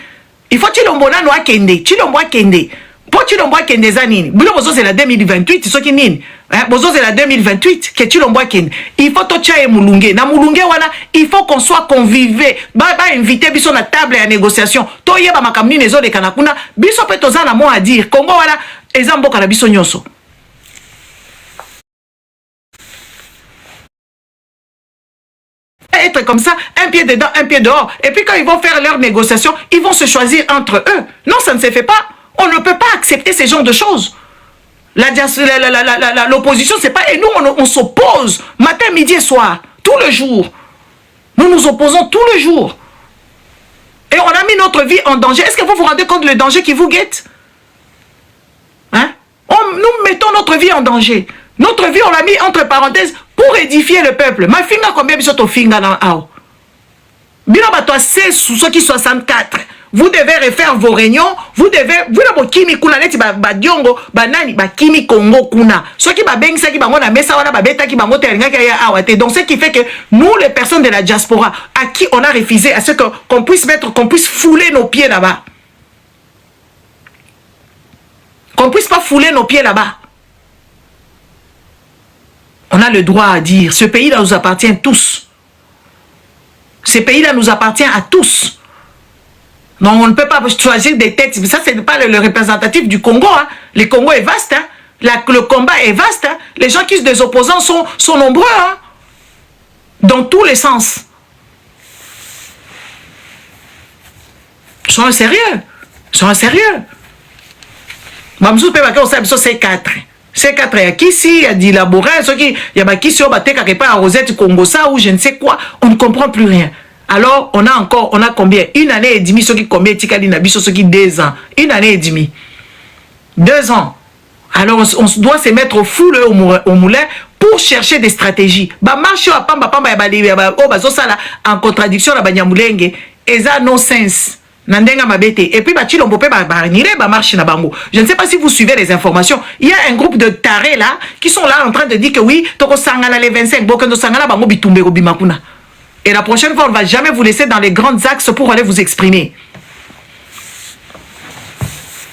Il faut chilombo nano akende, chilombo akende. Po chilombo akende za nini? Bulo bozo c'est la 2028, so ki nini? Bozo c'est la 2028 que chilombo akende. Il faut to chae mulunge. Na mulunge wana, il faut qu'on soit convivé. Ba inviter biso na table ya négociation. To yeba makamni nezo de kanakuna. Biso pe toza na mo à dire. Congo wana ezamboka na biso nyonso. Être comme ça, un pied dedans, un pied dehors. Et puis quand ils vont faire leurs négociations, ils vont se choisir entre eux. Non, ça ne se fait pas. On ne peut pas accepter ces genres de choses. L'opposition, c'est pas... Et nous, on s'oppose matin, midi et soir, tout le jour. Nous nous opposons tout le jour. Et on a mis notre vie en danger. Est-ce que vous vous rendez compte du danger qui vous guette? Hein? Nous mettons notre vie en danger. Notre vie, on l'a mis entre parenthèses pour édifier le peuple. Ma finga combien bisoto finga dans ao. Bino bato c'est sous ce qui 64. Vous devez refaire vos réunions. Vous devez vous la kimi kuna neti ba diongo banani ba kimi Congo kuna. Ce qui ba bengisa ki bango na mesa wana ba beta ki bango teringa ki ya awate. Donc ce qui fait que nous les personnes de la diaspora à qui on a refusé à ce qu'on puisse mettre, qu'on puisse fouler nos pieds là-bas. Qu'on puisse pas fouler nos pieds là-bas. On a le droit à dire, ce pays-là nous appartient tous. Ce pays-là nous appartient à tous. Donc on ne peut pas choisir des têtes. Ça, ce n'est pas le représentatif du Congo. Hein. Le Congo est vaste. Hein. Le combat est vaste. Hein. Les gens qui sont des opposants sont nombreux. Hein. Dans tous les sens. Soyons sérieux. Soyons sérieux. Mamzou peut pas qu'on sait c'est 4. C'est 4 ya kisi, ya dilaborin, ce qui y a ba kisi on bateka quelque part à Rosette Congo ça ou je ne sais quoi, on ne comprend plus rien. Alors on a combien? Une année et demie, ce qui combien tikali na biso ce qui 2 ans. Une année et demie. 2 ans. Alors on doit se mettre au fou au moulin pour chercher des stratégies. Ba marche à pamba ya ba o bazo sala en contradiction na banyamulenge, eza no sense. Nandenga mabete. Et puis, je ne sais pas si vous suivez les informations. Il y a un groupe de tarés là qui sont là en train de dire que oui, toko sangala les 25, bokondo sangala bango bitumbe bimakuna. Et la prochaine fois, on ne va jamais vous laisser dans les grands axes pour aller vous exprimer.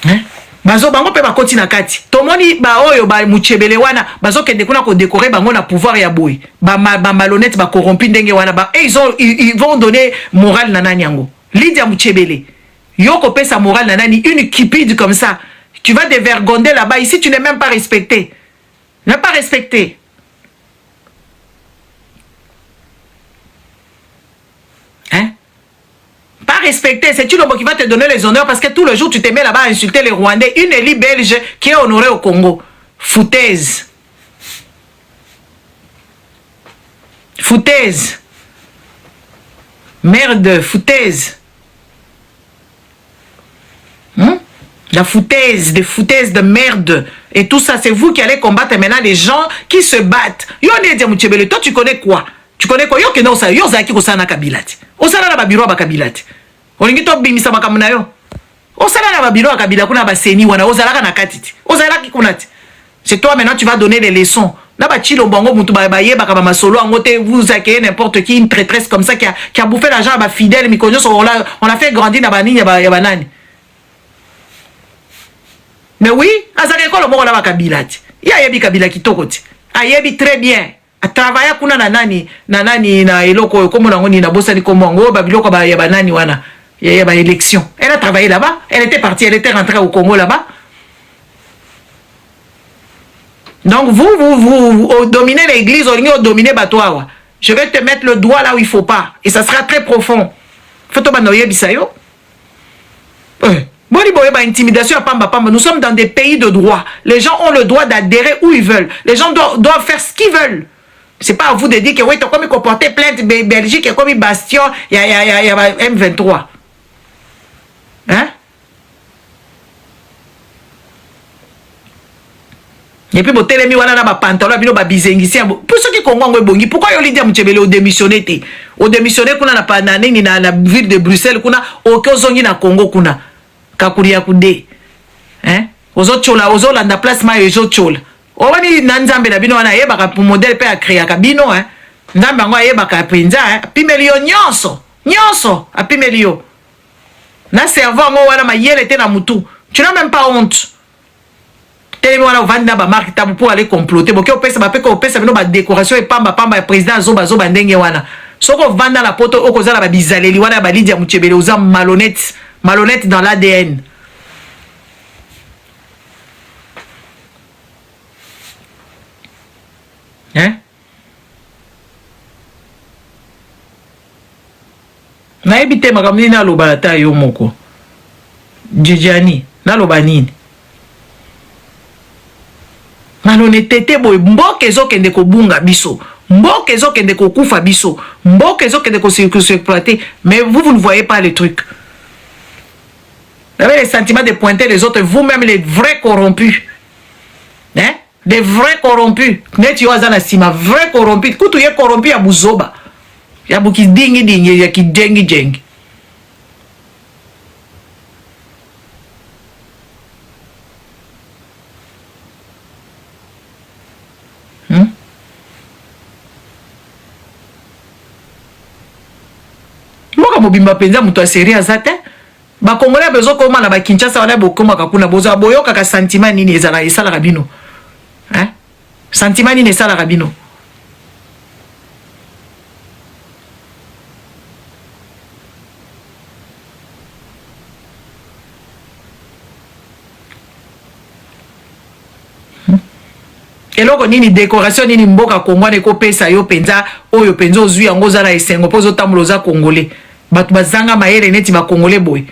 Hein? Bazo bango pe bakoti na kati. Tomoni ba oyo ba muchebele wana bazo kende kuna ko décorer bango na pouvoir ya boy. Ba malhonnête ba corrompu ndenge wana ba et ils vont donner morale na nanyango. Lydia Mouchebele, Yoko pesa morale nanani, une cupide comme ça. Tu vas dévergonder là-bas. Ici, tu n'es même pas respecté. Ne pas respecter. Hein? Pas respecter, c'est Tshilombo qui va te donner les honneurs parce que tout le jour tu te mets là-bas à insulter les Rwandais. Une élite belge qui est honorée au Congo. Foutaise. Foutaise. Merde, foutaise. La foutaise, des foutaises de merde. Et tout ça, c'est vous qui allez combattre maintenant les gens qui se battent. Toi, tu connais quoi? Tu connais quoi? Yo que non ça, yo zaki ko sana kabilati. Osala na ba biro ba kabilati. Olingi to bimisa makamuna yo. Osala na ba biro ba kabila kuna ba seni wana ozala na katiti. Ozala ki kunati. C'est toi maintenant tu vas donner les leçons. Na ba Tshilombo ngo mutu ba yeba ka ba masolo ngote vous accueillez n'importe qui une traîtresse comme ça qui a bouffé l'argent à ba fidèle mikonyo on l'a fait grandir na ba nini ya ba nani. Mais oui, azaki ko lo moko na ba kabilati. Ya yebi kabila kitoko ti. Ayebi très bien. A travailler kuna na nani na eloko comme na ngoni na bosani komo ngo ba biloko ba ya banani wana ya ba élection. Elle a travaillé là-bas, elle était partie, elle était rentrée au Congo là-bas. Donc vous dominez l'église, vous dominez Batoawa. Je vais te mettre le doigt là où il faut pas et ça sera très profond. Faut to banoye bisayo. Intimidation à Pamba Pamba. Nous sommes dans des pays de droit. Les gens ont le droit d'adhérer où ils veulent. Les gens doivent faire ce qu'ils veulent. C'est pas à vous de dire que oui, tu as comme comporté plainte Belgique et comme Bastion, il y a M23. Hein? Et puis, botelé mi wana na ba pantalon bino ba bizengisi. Pour ceux qui Congo bongi, pourquoi yo Lydia Mutshebele au démissionné té? Au démissionné kuna na panane ni na ville de Bruxelles kuna aucun zongi na Congo kuna. Kakuria kude. Hein? Ozo chola, ozo landa place ma ezo chola. Owani nanzambe na bino wana yeba ka modèle pe a créer ka bino hein. Nzambe ngo yeba ka penza hein. Pimelio nyonso. Nyonso a pimelio. Na servant ngo wana mayele te na mutu. Tu n'as même pas honte. Télé wana vanda ba marque tabu pour aller comploter. Boke opesa ba pe ko opesa bino ba décoration et pamba président zoba ndenge wana. Soko vanda la poto okozala ba bizaleli wana ba Lydia Mutshebele oza malhonnête dans l'ADN. Hein? Na ebite makamni na loba ta yo moko. Djidjani na loba nini? Malhonnêteté boy mboke ezokende ko bunga biso. Mboke ezokende ko kufa biso. Mboke ezokende ko s'exploiter. Mais vous ne voyez pas les trucs. Vous avez les sentiments de pointer les autres, vous-même les vrais corrompus. Hein? Des vrais corrompus. Net yo azana sima vrai corrompu. Kutu ye corrompu ya buzoba. Ya buki dingi ya ki jengi. Moka mobimba penza muto aseri azate. Ba Congolais bezo koma na ba Kinshasa wana bokoma kakuna bozo boyoka ka sentiment nini ezala esala rabino. Hein? Sentiment nini esala rabino. Eloko nini décoration nini mboka Congo ne ko pesa yo penza oyo penza ozwi yango za na esengo pozo tamuloza Congolais. Batu bazanga mayele neti ba Congolais boy.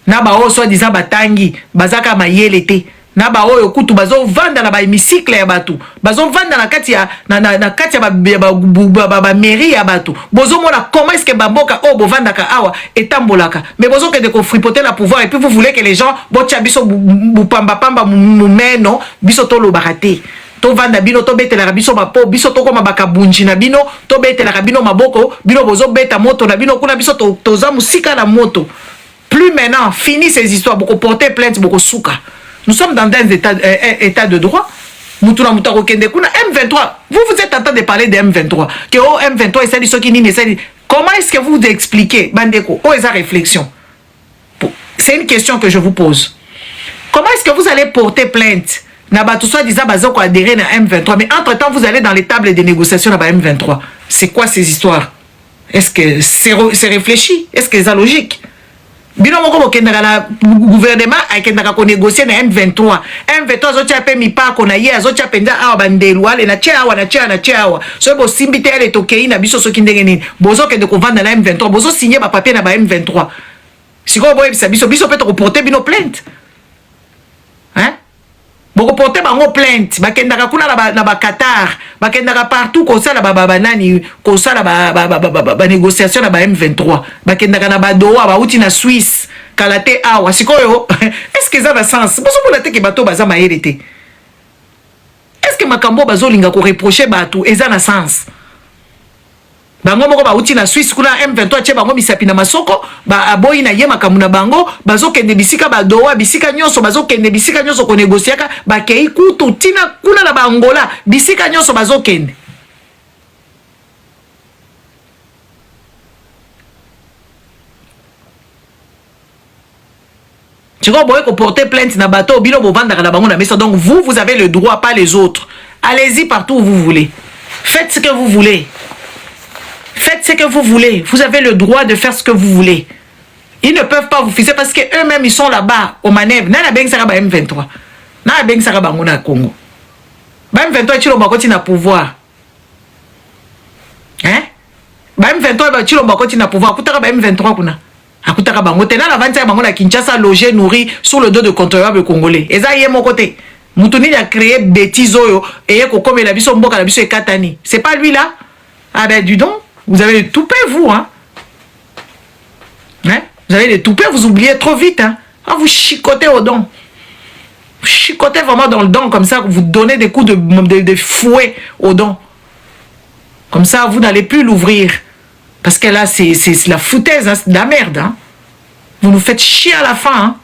Na ba o soit disant batangi bazaka mayele te. Na ba oyo kutu bazo vanda na ba hémicycle ya batu. Bazo vanda na kati ya na kati ya ba mairie ya batu. Bozo mona comment est-ce que bamboka o bo vanda ka awa etambolaka. Mais bozo que de ko fripoter la pouvoir et puis vous voulez que les gens botia biso bu pamba mumeno biso to lo baraté. To vanda bino to betela biso mapo biso to koma bakabunji na bino to betela bino maboko bino bozo beta moto na bino kuna biso to za musika na moto. Plus maintenant, fini ces histoires, beaucoup porter plainte, beaucoup souka. Nous sommes dans un état de droit. M23, vous êtes en train de parler de M23. Que oh, M23 et ça qui comment est-ce que vous expliquez, Bandeko, oh, esa réflexion? C'est une question que je vous pose. Comment est-ce que vous allez porter plainte? Naba tout ça disant bazoko adhérer à M23, mais entre-temps vous allez dans les tables de négociation à M23. C'est quoi ces histoires? Est-ce que c'est réfléchi? Est-ce que c'est logique? bino moko bokendaka na gouvernement akendaka ko négocier na M23 azotia pe mipako na ye azotia penza awa bandelu ale na tia awa so bo simbite ele tokei na biso soki ndenge nini bozo kende ko vanda na M23 bozo signer ba papier na ba M23 siko boye biso pe to porter bino plainte hein boko porter bango plainte bakendaka kuna na ba Qatar bakendaka partout ko sala ba nani ko sala ba négociation na ba M23 bakendaka na ba Doha ba uti na Suisse kalate awa sikoyo est-ce que ça a sens boso pour la te ke bato baza maérité est-ce que makambo bazolinga ko reprocher bato eza na sens bango moko ba uti na Suisse kuna M23 che bango misapi na masoko ba aboyi na ye makamu na bango bazokende bisika ba Doha bisika nyonso bazokende bisika nyonso ko négociaka ba kei kutu tina kuna na ba Angola bisika nyonso bazokende tu vois boye ko porter plainte na bateau bino bo vanda na bango na mesa donc vous avez le droit pas les autres allez-y partout où vous voulez faites ce que vous voulez. Faites ce que vous voulez. Vous avez le droit de faire ce que vous voulez. Ils ne peuvent pas vous fixer parce qu'eux-mêmes, ils sont là-bas, aux manœuvres. Nana Beng Saraba M23. Nana Beng Saraba Mona Congo. M23, tu l'as continué à pouvoir. Hein? M23, tu l'as continué à pouvoir. Écoutez, M23, kuna. Écoutez, Bango. Tena la vente, Bango, la Kinshasa, logé, nourri, sur le dos de contribuables congolais. Et ça, y est mon côté. Moutouni a créé bêtises, et comme il a vu son boc, il a vu ses katani. C'est pas lui là? Ah ben, du donc. Vous avez le toupet, vous, hein? Vous avez le toupet, vous oubliez trop vite, hein? Ah, vous chicotez au don. Vous chicotez vraiment dans le don, comme ça, vous donnez des coups de fouet au don. Comme ça, vous n'allez plus l'ouvrir. Parce que là, c'est la foutaise, hein? C'est de la merde, hein? Vous nous faites chier à la fin, hein?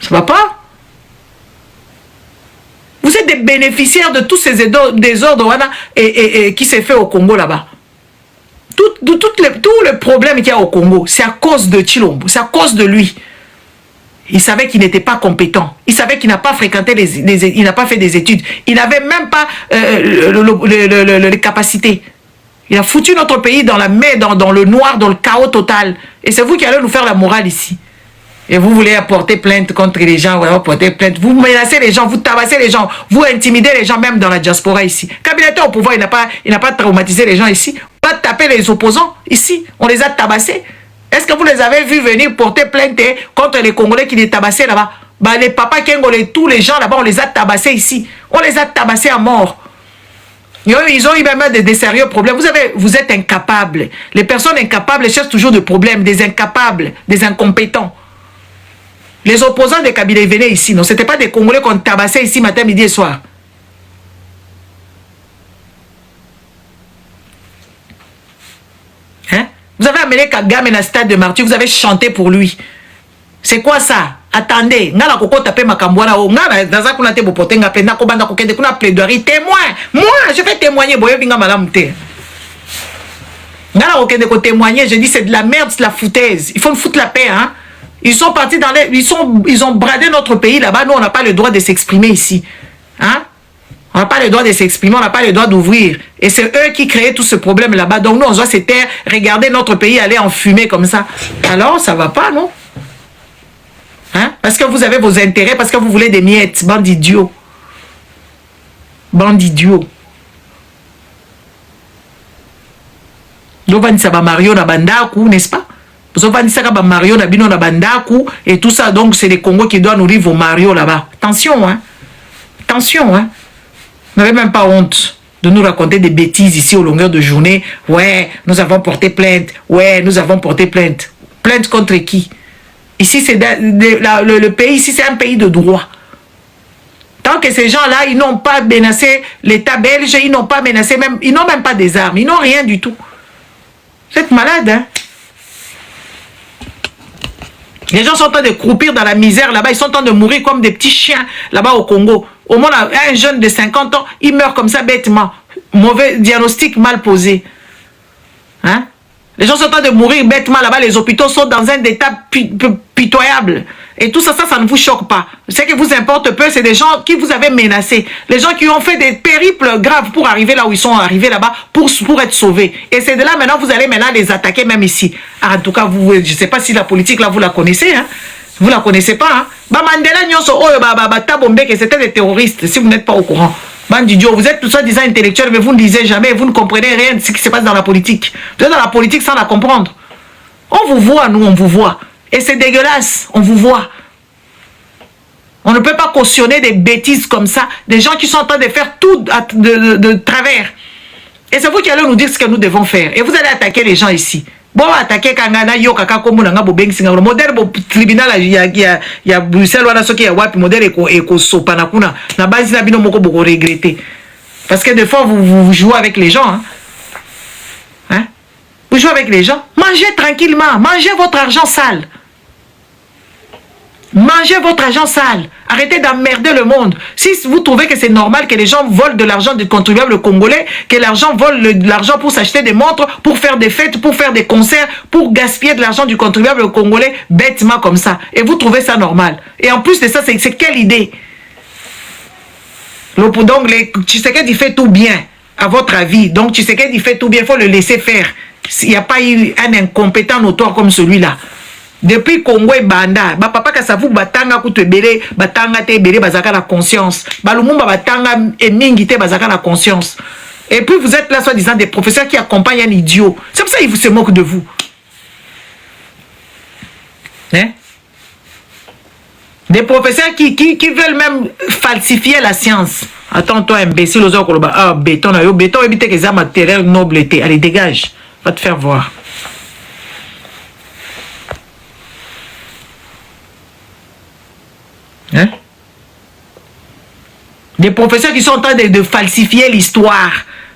Ça va pas? Vous êtes des bénéficiaires de tous ces désordres qui s'est fait au Congo, là-bas. Tout le problème qu'il y a au Congo, c'est à cause de Tshilombo, c'est à cause de lui. Il savait qu'il n'était pas compétent. Il savait qu'il n'a pas fréquenté il n'a pas fait des études. Il n'avait même pas les capacités. Il a foutu notre pays dans la mer, dans le noir, dans le chaos total. Et c'est vous qui allez nous faire la morale ici. Et vous voulez apporter plainte contre les gens, vous apporter plainte. Vous menacez les gens, vous tabassez les gens, vous intimidez les gens même dans la diaspora ici. Kabila était au pouvoir, il n'a pas traumatisé les gens ici. Pas taper les opposants ici. On les a tabassés. Est-ce que vous les avez vus venir porter plainte contre les Congolais qui les tabassaient là-bas? Bah, les papas Kengolais, tous les gens là-bas, on les a tabassés ici. On les a tabassés à mort. Ils ont eu même des sérieux problèmes. Vous êtes incapables. Les personnes incapables cherchent toujours des problèmes, des incapables, des incompétents. Les opposants de Kabila venaient ici. Non, ce n'était pas des Congolais qu'on tabassait ici matin, midi et soir. Hein? Vous avez amené Kagame dans le stade de martyr, vous avez chanté pour lui. C'est quoi ça? Attendez, ngala koko tapé makambwana o ngala daza kuna te bopotenga penda ko banda ko kende kuna plaidoirie témoin. Moi, je vais témoigner boyo binga malamu te. Ngala ko kende ko témoigner, je dis c'est de la merde, c'est de la foutaise. Il faut nous foutre la paix, hein. Ils sont partis dans les ils ont bradé notre pays là-bas, nous on n'a pas le droit de s'exprimer ici. Hein? On n'a pas le droit de s'exprimer, on n'a pas le droit d'ouvrir. Et c'est eux qui créaient tout ce problème là-bas. Donc nous on doit se taire, regarder notre pays aller en fumée comme ça. Alors ça va pas, non? Hein? Parce que vous avez vos intérêts, parce que vous voulez des miettes, bande d'idiots. Bande d'idiots. Donc, ça va Mario na bandaku, n'est-ce pas? Vous avez dit ça va Mario na bino na bandaku et tout ça. Donc, c'est les Congos qui doivent nourrir vos Mario là-bas. Attention, hein? Attention, hein? Vous n'avez même pas honte de nous raconter des bêtises ici au longueur de journée. Ouais, nous avons porté plainte. Ouais, nous avons porté plainte. Plainte contre qui? Ici, c'est le pays, ici, c'est un pays de droit. Tant que ces gens-là, ils n'ont pas menacé l'État belge, ils n'ont pas menacé même, ils n'ont même pas des armes, ils n'ont rien du tout. Vous êtes malade, hein? Les gens sont en train de croupir dans la misère là-bas, ils sont en train de mourir comme des petits chiens là-bas au Congo. Au moins, un jeune de 50 ans, il meurt comme ça bêtement. Mauvais diagnostic mal posé. Hein? Les gens sont en train de mourir bêtement là-bas. Les hôpitaux sont dans un état pitoyable. Et tout ça, ça ne vous choque pas. Ce qui vous importe peu, c'est des gens qui vous avaient menacé. Les gens qui ont fait des périples graves pour arriver là où ils sont arrivés là-bas pour être sauvés. Et c'est de là maintenant, vous allez maintenant les attaquer même ici. En tout cas, je ne sais pas si la politique là, vous la connaissez. Hein? Vous ne la connaissez pas. Hein? Mandela Nyonso, c'était des terroristes, si vous n'êtes pas au courant. Bandidio, vous êtes tout ça disant intellectuel, mais vous ne lisez jamais, vous ne comprenez rien de ce qui se passe dans la politique. Vous êtes dans la politique sans la comprendre. On vous voit, nous, on vous voit. Et c'est dégueulasse, on vous voit. On ne peut pas cautionner des bêtises comme ça, des gens qui sont en train de faire tout de travers. Et c'est vous qui allez nous dire ce que nous devons faire. Et vous allez attaquer les gens ici. Bon, attaquer Kangana, yo, kaka, komu, nanga, bo, beng, singa, modèle, bo, tribunal, il y a Bruxelles, voilà, ce qui est, wapi, modèle, eko, sopa, na, kuna, na, base, na, bino, moko, boko, regretter. Parce que des fois, vous jouez avec les gens, hein. Hein? Vous jouez avec les gens. Mangez tranquillement, mangez votre argent sale. Mangez votre argent sale. Arrêtez d'emmerder le monde. Si vous trouvez que c'est normal que les gens volent de l'argent du contribuable congolais, que l'argent vole de l'argent pour s'acheter des montres, pour faire des fêtes, pour faire des concerts, pour gaspiller de l'argent du contribuable congolais bêtement comme ça. Et vous trouvez ça normal. Et en plus de ça, c'est quelle idée? Donc, Tshisekedi fait tout bien, à votre avis. Donc, Tshisekedi fait tout bien, il faut le laisser faire. Il n'y a pas eu un incompétent notoire comme celui-là. Depuis Congo et Banda, papa Kasavu batanga kutebele, batanga te bele bazaka la conscience. Balumumba batanga et mingite bazaka la conscience. Et puis vous êtes là soi-disant des professeurs qui accompagnent un idiot. C'est pour ça qu'ils se moquent de vous. Hein? Des professeurs qui veulent même falsifier la science. Attends-toi, imbécile, aux autres, ah, béton, évite que ça matériel nobleté. Allez, dégage. Va te faire voir. Hein? Des professeurs qui sont en train de falsifier l'histoire.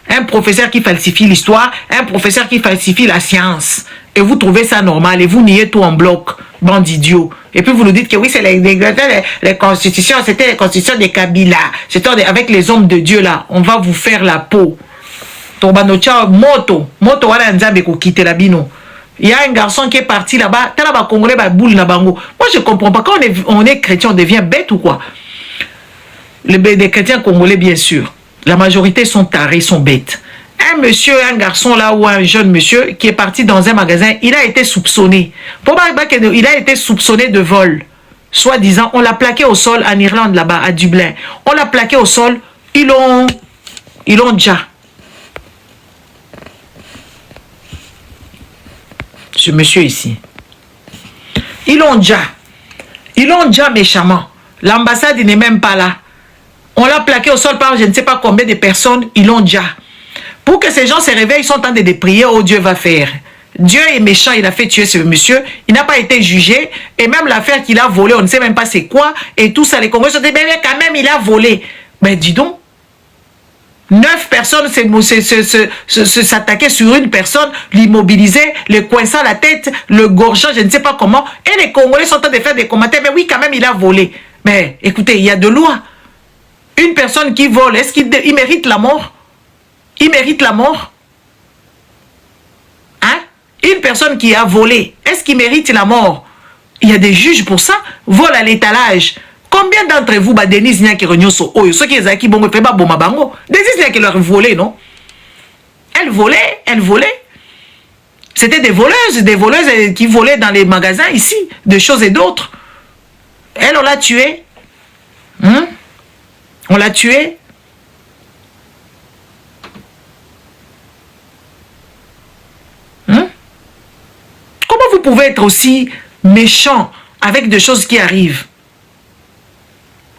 Un professeur qui falsifie l'histoire, un professeur qui falsifie la science. Et vous trouvez ça normal et vous niez tout en bloc, bande d'idiots. Et puis vous nous dites que oui, c'est les constitutions, c'était les constitutions des Kabila. C'était avec les hommes de Dieu là. On va vous faire la peau. Moto wala nzambe ko quitter la bino. Il y a un garçon qui est parti là-bas, talaba congolais ba boule na bango. Moi je comprends pas, quand on est chrétien, on devient bête ou quoi? Des chrétiens congolais bien sûr, la majorité sont tarés, sont bêtes. Un monsieur, un garçon là ou un jeune monsieur qui est parti dans un magasin, il a été soupçonné. Il a été soupçonné de vol. Soi-disant, on l'a plaqué au sol en Irlande là-bas, à Dublin. On l'a plaqué au sol, ils l'ont déjà. Ce monsieur ici. Ils l'ont déjà méchamment. L'ambassade n'est même pas là. On l'a plaqué au sol par je ne sais pas combien de personnes, ils l'ont déjà. Pour que ces gens se réveillent, ils sont en train de prier, oh Dieu va faire. Dieu est méchant, il a fait tuer ce monsieur, il n'a pas été jugé, et même l'affaire qu'il a volée, on ne sait même pas c'est quoi, et tout ça, les Congolais sont dit, mais quand même il a volé. Mais dis donc, 9 personnes s'attaquaient sur une personne, l'immobiliser, le coinçant la tête, le gorgeant, je ne sais pas comment, et les Congolais sont en train de faire des commentaires, mais oui, quand même il a volé. Mais écoutez, il y a de loi. Une personne qui vole, est-ce qu'il mérite la mort? Il mérite la mort? Hein? Une personne qui a volé, est-ce qu'il mérite la mort? Il y a des juges pour ça. Vol à l'étalage. Combien d'entre vous, Denise Nyaki Renyoso, ceux qui ont bon, fait boma bango, Denise Nyaki leur volé, non? Elle volait. C'était des voleuses qui volaient dans les magasins ici, de choses et d'autres. Elle, on l'a tuée. Hein? On l'a tuée. Hein? Comment vous pouvez être aussi méchant avec des choses qui arrivent?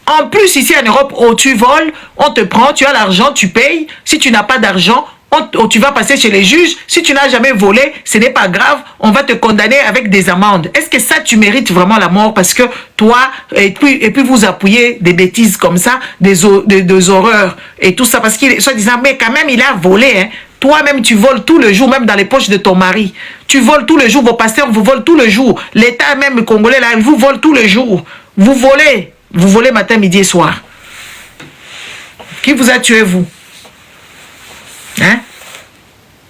En plus, ici en Europe, oh, tu voles, on te prend, tu as l'argent, tu payes. Si tu n'as pas d'argent, tu vas passer chez les juges. Si tu n'as jamais volé, ce n'est pas grave, on va te condamner avec des amendes. Est-ce que ça, tu mérites vraiment la mort? Parce que toi, et puis vous appuyez des bêtises comme ça, des horreurs et tout ça. Parce qu'il, soi-disant, mais quand même, il a volé. Hein. Toi-même, tu voles tout le jour, même dans les poches de ton mari. Tu voles tout le jour, vos pasteurs vous volent tout le jour. L'État même congolais, là, il vous vole tout le jour. Vous volez. Vous volez matin, midi et soir. Qui vous a tué, vous? Hein?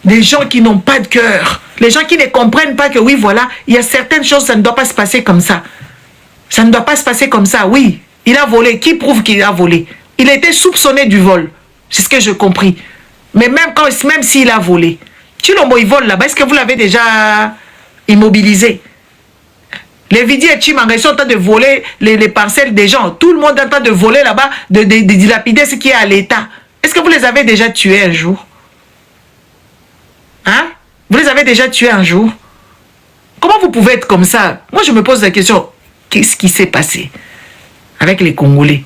Des gens qui n'ont pas de cœur. Les gens qui ne comprennent pas que oui, voilà, il y a certaines choses, ça ne doit pas se passer comme ça. Ça ne doit pas se passer comme ça. Oui, il a volé. Qui prouve qu'il a volé? Il a été soupçonné du vol. C'est ce que j'ai compris. Mais même s'il a volé, Chilombo, il vole là-bas. Est-ce que vous l'avez déjà immobilisé? Les Vidi et Chimanga sont en train de voler les parcelles des gens. Tout le monde est en train de voler là-bas, de dilapider ce qui est à l'État. Est-ce que vous les avez déjà tués un jour? Hein? Vous les avez déjà tués un jour? Comment vous pouvez être comme ça? Moi, je me pose la question, qu'est-ce qui s'est passé avec les Congolais?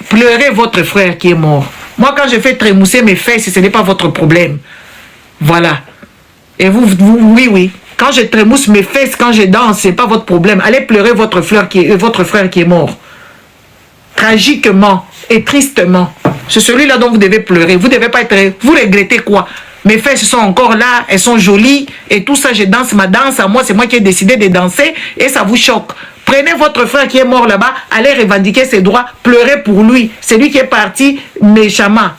Pleurez votre frère qui est mort. Moi, quand je fais trémousser mes fesses, ce n'est pas votre problème. Voilà. Et vous, oui. Quand je trémousse mes fesses, quand je danse, ce n'est pas votre problème. Allez pleurer votre frère qui est mort. Tragiquement et tristement. C'est celui-là dont vous devez pleurer. Vous devez pas être... Vous regrettez quoi? Mes fesses sont encore là, elles sont jolies. Et tout ça, je danse ma danse. À moi, c'est moi qui ai décidé de danser. Et ça vous choque. Prenez votre frère qui est mort là-bas, allez revendiquer ses droits, pleurez pour lui. C'est lui qui est parti méchamment.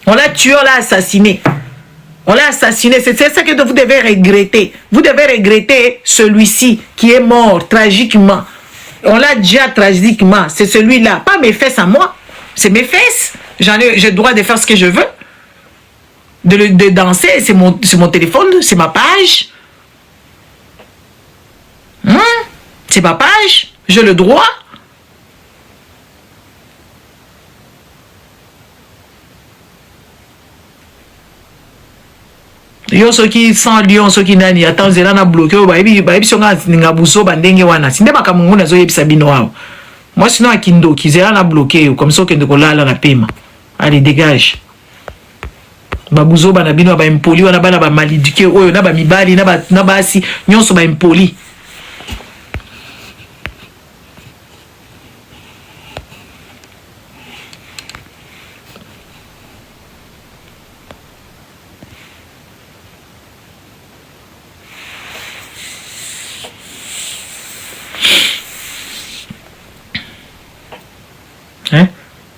On l'a tué, on l'a assassiné. On l'a assassiné. C'est ça que vous devez regretter. Vous devez regretter celui-ci qui est mort tragiquement. On l'a déjà tragiquement. C'est celui-là. Pas mes fesses à moi. C'est mes fesses. J'ai le droit de faire ce que je veux. De danser. C'est mon téléphone. C'est ma page. C'est ma page. J'ai le droit. Yo soki sans lion soki nani attends zela na bloqué ba songa ninga buso bandenge wana sinde bakamungu na zo yebisa bino wao. Moi sinon akindo kizela na bloqué comme ça que de kolala na pema. Allez dégage. Ba buzo bana bino ba impoli wana bana ba maliduke oyo na ba mibali na basi nyonso ba impoli.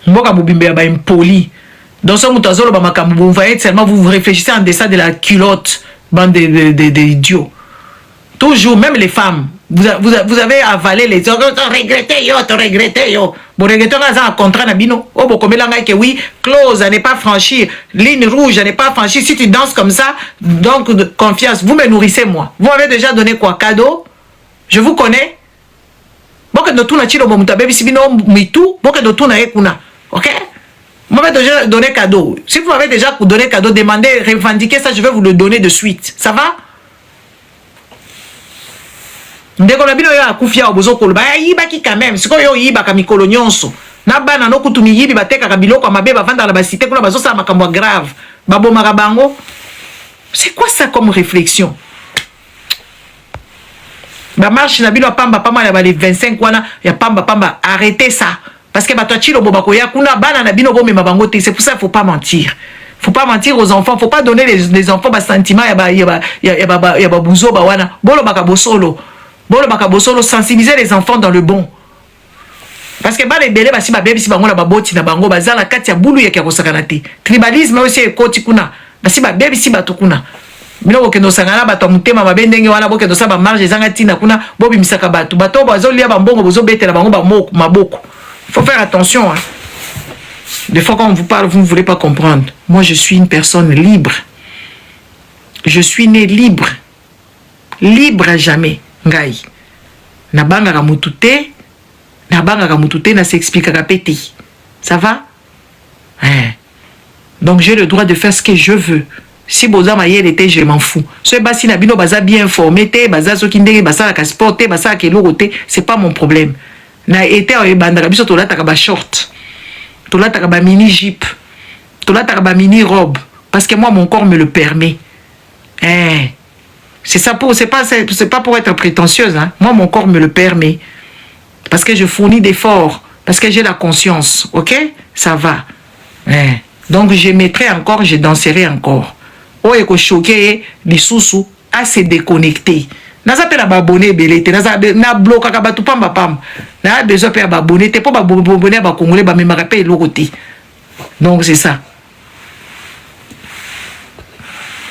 Mboka bobimbe ya ba impoli. Dans ce moutazolo ba makambu, vous voyez seulement vous réfléchissez en deçà de la culotte, bande d'idiots. Toujours, même les femmes, vous avez avalé les autres, regrettez yo. Bon, regrettez un contrat na bino. Oh, bon, comme là, que oui, clause à ne pas franchir, ligne rouge à ne pas franchir. Si tu danses comme ça, donc confiance, vous me nourrissez moi. Vous m'avez déjà donné quoi? Cadeau? Je vous connais. Bon, que nous chilo momutabe bisibino mitu, bon que nous ekuna. Ok? Vous m'avez déjà donné cadeau. Si vous m'avez déjà donné cadeau, demandez, revendiquez ça, je vais vous le donner de suite. Ça va? Ndeko na bino yo akufia obozo koloba yiba ki quand même. Siko yo yiba ka mikolo nyonso. Na bana no kutu miyibi bateka ka biloko mabe bavanda na basité kuna bazo sa makambo grave. Babo marabango. C'est quoi ça comme réflexion? Ba marche na bino pamba pamba na ba les 25 wana ya pamba arrêtez ça. Parce que batachilo bobakoya kuna bana na bino bomema bango te. C'est pour ça qu'il faut pas mentir. Faut pas mentir aux enfants, faut pas donner les enfants bas sentiments ya ba buzo ba wana. Bolo baka bosolo. Bolo baka bosolo sensibiliser les enfants dans le bon. Parce que bale belé basi ba bébé si bango na baboti na bango bazala kati ya bulu ya kosakana te. Tribalisme aussi ekoti kuna. Basi ba bébé si batukuna. Bino bokendo sangana bato mutema mabendenge wana bokendo sa ba marge zanga tina kuna bobi misaka bato. Bato bazo lia ba mbongo bozo betela bango ba maboko. Il faut faire attention. Hein. Des fois, quand on vous parle, vous ne voulez pas comprendre. Moi, je suis une personne libre. Je suis né libre. Libre à jamais. Ngai. Nabanga kamutute. Nabanga kamutute na s'explique kapete. Ça va? Hein. Donc, j'ai le droit de faire ce que je veux. Si boza mayel était, je m'en fous. Ce basi nabino baza bien informé, baza sokindé, baza la sporté, baza kelogoté, c'est pas mon problème. Na été en bandara biso to la takaba short. To la takaba mini jeep. To la takaba mini robe parce que moi mon corps me le permet. Hein. C'est pas pour être prétentieuse hein. Moi mon corps me le permet. Parce que je fournis d'efforts, parce que j'ai la conscience. OK? Ça va. Hein. Donc je mettrai encore, je danserai encore. Oh eko choqué les sous à se déconnecter. Naza pe na babone belete na bloka ka batu pamba pam na besoin pe babone te po babone ba congolais ba memara pe lokote. Donc c'est ça.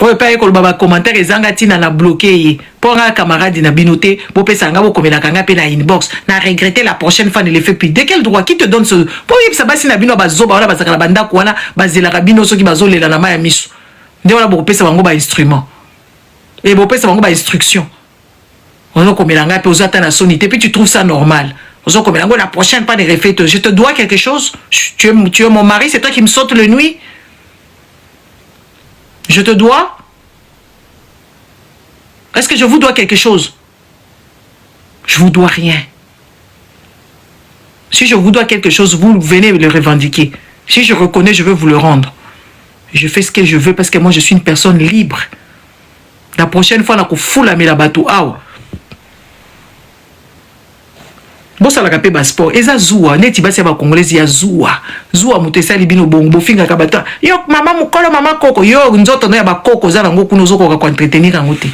oyo pe ayeko loba ba commentaire ezanga tina na bloqué ye pour un camarade na binoté bo pesa nga bo komela kanga pe na inbox na regretter la prochaine fois ne le fait plus. De quel droit qui te donne ce pour y ça basi na bino bazoba wala bazaka banda ko wana bazela ka bino soki bazolela na maya miso nde wala bo pesa bango ba instrument et bo pesa bango ba instruction on komela nga pe ozata na sonité puis tu trouves ça normal. La prochaine fois, je te dois quelque chose. Tu es mon mari, c'est toi qui me saute le nuit. Je te dois. Est-ce que je vous dois quelque chose? Je vous dois rien. Si je vous dois quelque chose, vous venez le revendiquer. Si je reconnais, je veux vous le rendre. Je fais ce que je veux parce que moi, je suis une personne libre. La prochaine fois, on a foule à la bateau. Bosa la kapé sport eza zoua neti basi ba congolais ya zoua mutesa libino bongo finga kabata yo mama mukolo mama koko yo nzoto na ya ba koko za nango kuno zoko ka entretenir kango te.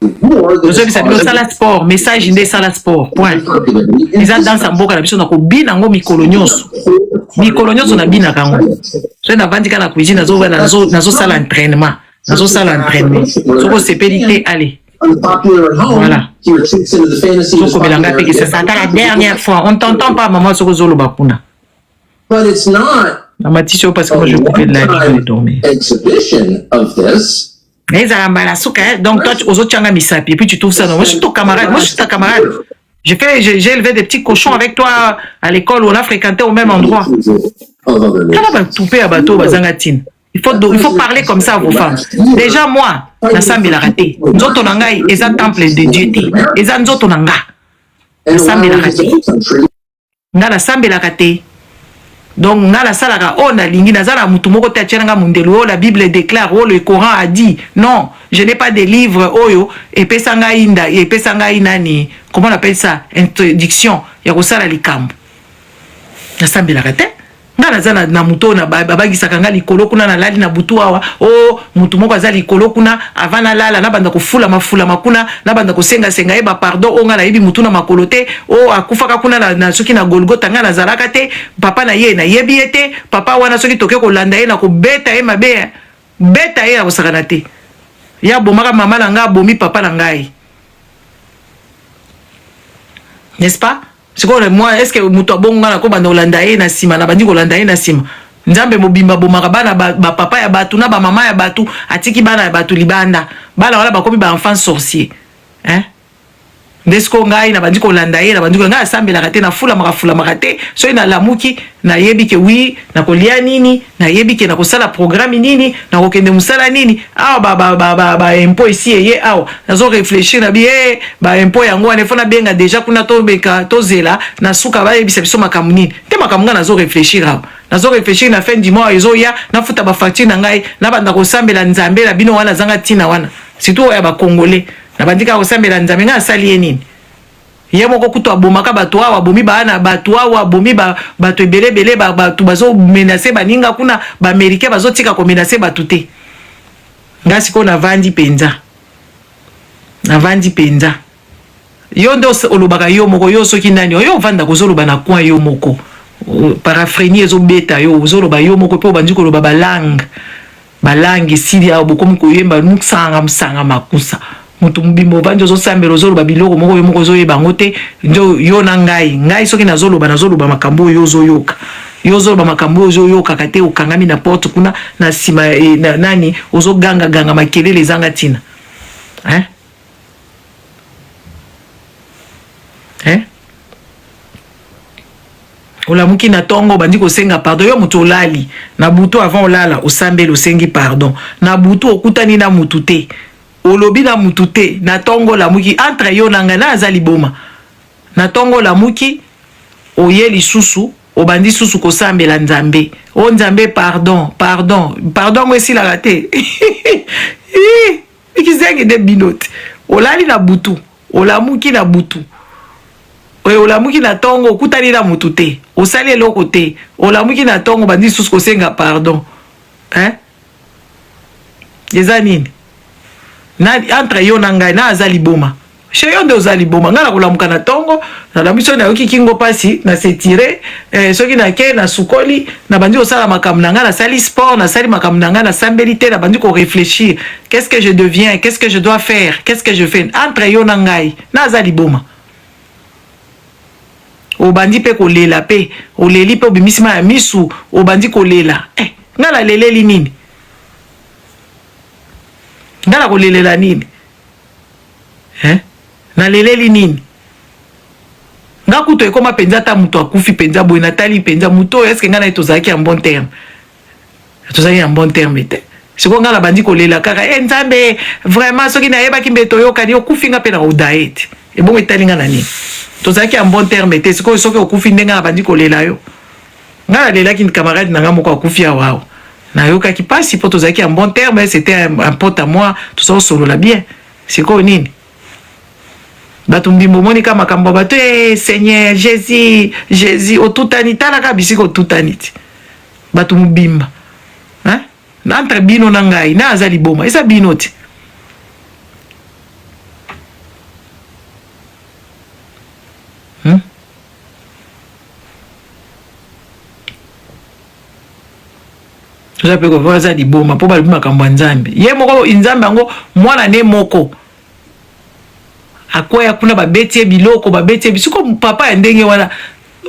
Nous avons sala sport message inde sala sport point eza dans sa mboka na biso na ko bina ngo mikolo nyonso na bina kango so na vandi kana cuisine nazo sala entraînement soko sepelité allez voilà soko belanga pe que c'est ça la dernière fois on t'entend pas maman soko zolo bakuna but it's not na matissio parce que moi je coupais de la vie de dormir exhibition of this. Mais donc toi tu oses tchanga misapi et puis tu trouves ça non moi je suis ton camarade j'ai élevé des petits cochons avec toi à l'école où on a fréquenté au même endroit. Il faut parler comme ça à vos femmes. Déjà moi na sambi la raté nzoto nangai eza temple de Dieu te eza nzoto nanga na sambi la raté nga na sambi la raté. Donc, on a la salle on a lingi nazala mutumoko tachenanga mundelo la Bible déclare le Coran a dit non, je n'ai pas de livre oyo et pesanga inda et pesanga inani comment on appelle ça interdiction ya kosala likambo. Na sambela kate nga nazala na muto na babagi sakanga likolo kuna na lali na butu awa o mutumoko azali likolo kuna avana lala na banda kufula mafula makuna na banda kosenga senga eba pardon o nga na yibi mutu na makolote o akufaka kuna na soki na Golgotha nga nazalaka te papa na ye na yebi ete papa wana soki toke kolanda ye na ko beta ye mabe beta ye na kosakana te ya bomaka mama na nga bomi papa na ngai, n'est-ce pas? C'est quoi moi est-ce que muto bonga na ko banda olanda ye na sima na bandi kolanda ye na sima nzambe mobimba bomaka bana ba papa ya batu na ba mama ya batu atiki bana ya batu libanda bana wala bakomi ba enfant sorcier hein Desko ngai na bandi kolanda ye na bandi ko ngai sambela kate na fula makate so ina lamuki na yebi ke wi na kolia nini na yebi ke na kosala programme nini na kokende musala nini ba impôt ici ye nazo réfléchir na bien ba impôt yango ane fona benga déjà kuna to beka to zela na suka ba yebisa biso makamuni te makamunga nazo réfléchir na fin du mois ezo ya na futa ba facture na ngai na banda ko sambela nzambe la bino wana zanga tina wana surtout ya ba congolais na bandika kosambela nzambe nga asali ye nini ye moko kutu abomaka bato awa abomi bana bato awa abomi bato ebelebele bato bazomenase baninga kuna baamerikain bazotika komenase bato te nga sikoyo navandi mpenza yo nde olobaka yo moko yo soki nani oyo ovanda kozoloba na coin yo moko paraphrenie ezobeta yo ozoloba yo moko mpe obandi koloba balangue esili awa bokomi koyemba musanga makusa mutu mbimbo bandi ozosambela ozoloba biloko moko yo moko ozoyeba yango te yo na ngai soki nazoloba makambo oyo ozoyoka yo ozoloba makambo oyo ozoyokaka te okangami na porte kuna na nsima nani ozoganga makelele ezanga ntina olamuki na tongo bandi kosenga pardon yo mutu olali na butu avant olala osambeli osengi pardon na butu okutani na mutu te olobi na mutu te na tongo lamuki entre yo na ngai na aza liboma na tongo lamuki oye lisusu obandi susu kosambela nzambe o nzambe pardon ngo esilaka te ikizenge de binote olali na butu olamuki na butu olamuki na tongo okutani na mutu te osali eloko te olamuki na tongo bandi susu kosenga pardon eza nini na entre yo na ngai na aza liboma cheyo de ozali boma ngana kulamuka na tongo na la mission na yoki kingo pasi na se tirer soki na ke na sukoli na bandi osala makambo na ngana sali sport na sali makambo na ngana sambelité na bandi ko réfléchir qu'est-ce que je deviens, qu'est-ce que je dois faire, qu'est-ce que je fais entre yo na ngai na azali boma obandi pe kolela pe oleli pe obimisima ya misu obandi kolela ngala leleli nini ngala kolelela nini na leleli nini nga kuto ekoma penza ta muto akufi penza boy natali penza muto est-ce que ngana etozaki en bon terme tozaki en bon terme te siko ngala bandi kolela kaka nzambe vraiment soki na yeba kimbeto yokani okufi nga pe na odaet e bongo etali ngana nini tozaki en bon terme te siko soki okufi ndenga bandi kolela yo ngala lelaki camarade nanga moko akufi awao na yokaki pasi po tozaki en bon terme c'était un pote à moi tout ça solo la bien siko nini bato mbimbo moni kama makambo bato Seigneur Jésus otutani talaka bisiko otutaniti bato mbimba na entre bino na ngai na azali boma esa bino ti toza pe ko azali boma po bali makambo nzambe ye moko nzambe yango mwana ne moko akoya kuna babeti biloko babeti bisiko papa ya ndenge wana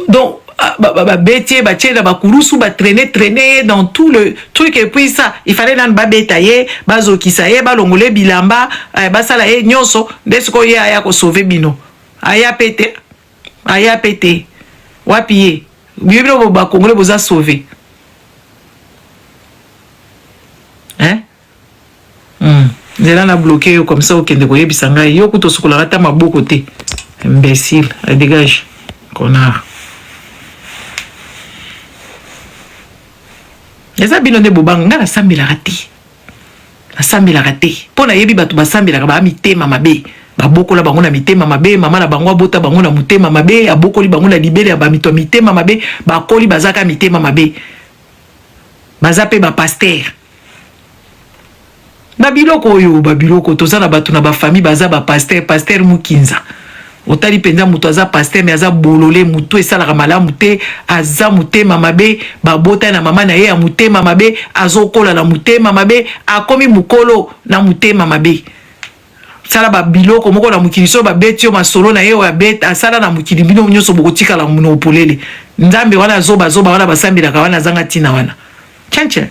donc babeti batiela bakurusu traîner dans tout le truc et puis ça il fallait nan babeta ye bazokisa ye balongole bilamba basala ye nyonso ndesiko ye aya ko sauver bino aya pete wapi ye bibilo ba kongole boza sauver nzela na bloqué yo comme ça okende koyebisa ngai yo kuto sukola ata maboko te imbécile dégage connard eza bino nde bobanga nga nasambelaka te mpo nayebi bato basambelaka baa mitema mabe babokola bango na mitema mabe mama na bango abota bango na motema mabe abokoli bango na libele ya bamito mitema mabe bakoli bazaka mitema mabe baza pe bapaster babiloko oyo babiloko toza na bato na bafamille baza paster mukinza otali penza muto aza paster me aza bolole muto esalaka malamu te aza mutema mabe babota na mama na ye ya mutema mabe azokola na mutema mabe akomi mukolo na mutema mabe sala babiloko moko na mukili so babeti yo masolo na ye oyo abeta asala na mukili bino nyonso bokotikala na opolele nzambe wana zoba wana basambelaka wana azanga ntina wana tchanche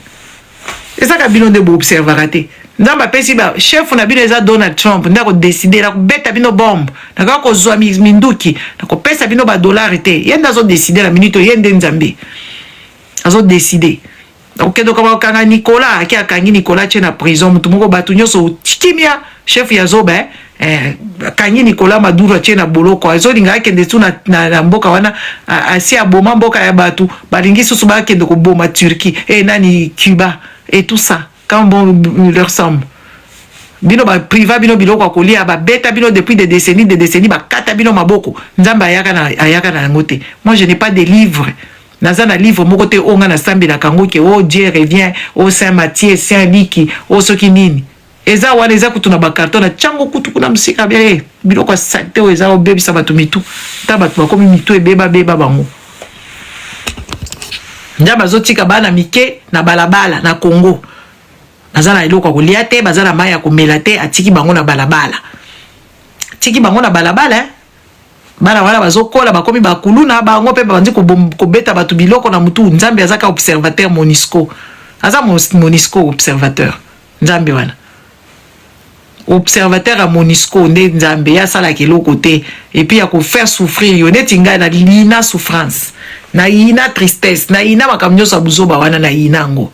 ezaka bino nde boobservaka te nzambe apesi ba chef na bino eza Donald Trump ndako décider na kobeta bino bombe nakaka kozwa minduki na kopesa bino $, te ye nde azodécider na minute ye nde nzambe azodécider okendo kama okanga Nicolas aki akangi Nicolas tie na prison mutu moko bato nyonso kimia chef ya zoba akangi Nicolas Maduro tie na boloko azolinga akende tu na mboka wana asi aboma mboka ya bato balingi susu bakende koboma Turquie nani Cuba et tout ça quand bon leur semble bino ba priva bino biloko kolia ba beta bino depuis des décennies ba kata bino maboko nzamba ayaka na ngote. Moi je n'ai pas de livre nazana livre moko te onga na sambi na kango ke oh Dieu revient oh Saint Matthieu Saint Liki oh soki nini eza wana eza kutuna ba carton na chango kutu kuna musika bele biloko sante o eza obebisa bato mitu ta bato bakomi mitu beba bango njamba zotika bana mike na balabala na Congo nazana iloko kolia te bazana maya komela te atiki bango na balabala bana wala bazokola bakomi bakuluna bango pe banzi kobeta batu biloko na mutu nzambe azaka observateur Monisco aza Monisco observateur nzambe wana observateur à Monisco nde nzambe ya sala keloko te et puis ya ko faire souffrir yo neti ngai na lina souffrance na ina tristesse na ina makamnyo sa buzoba wana na inango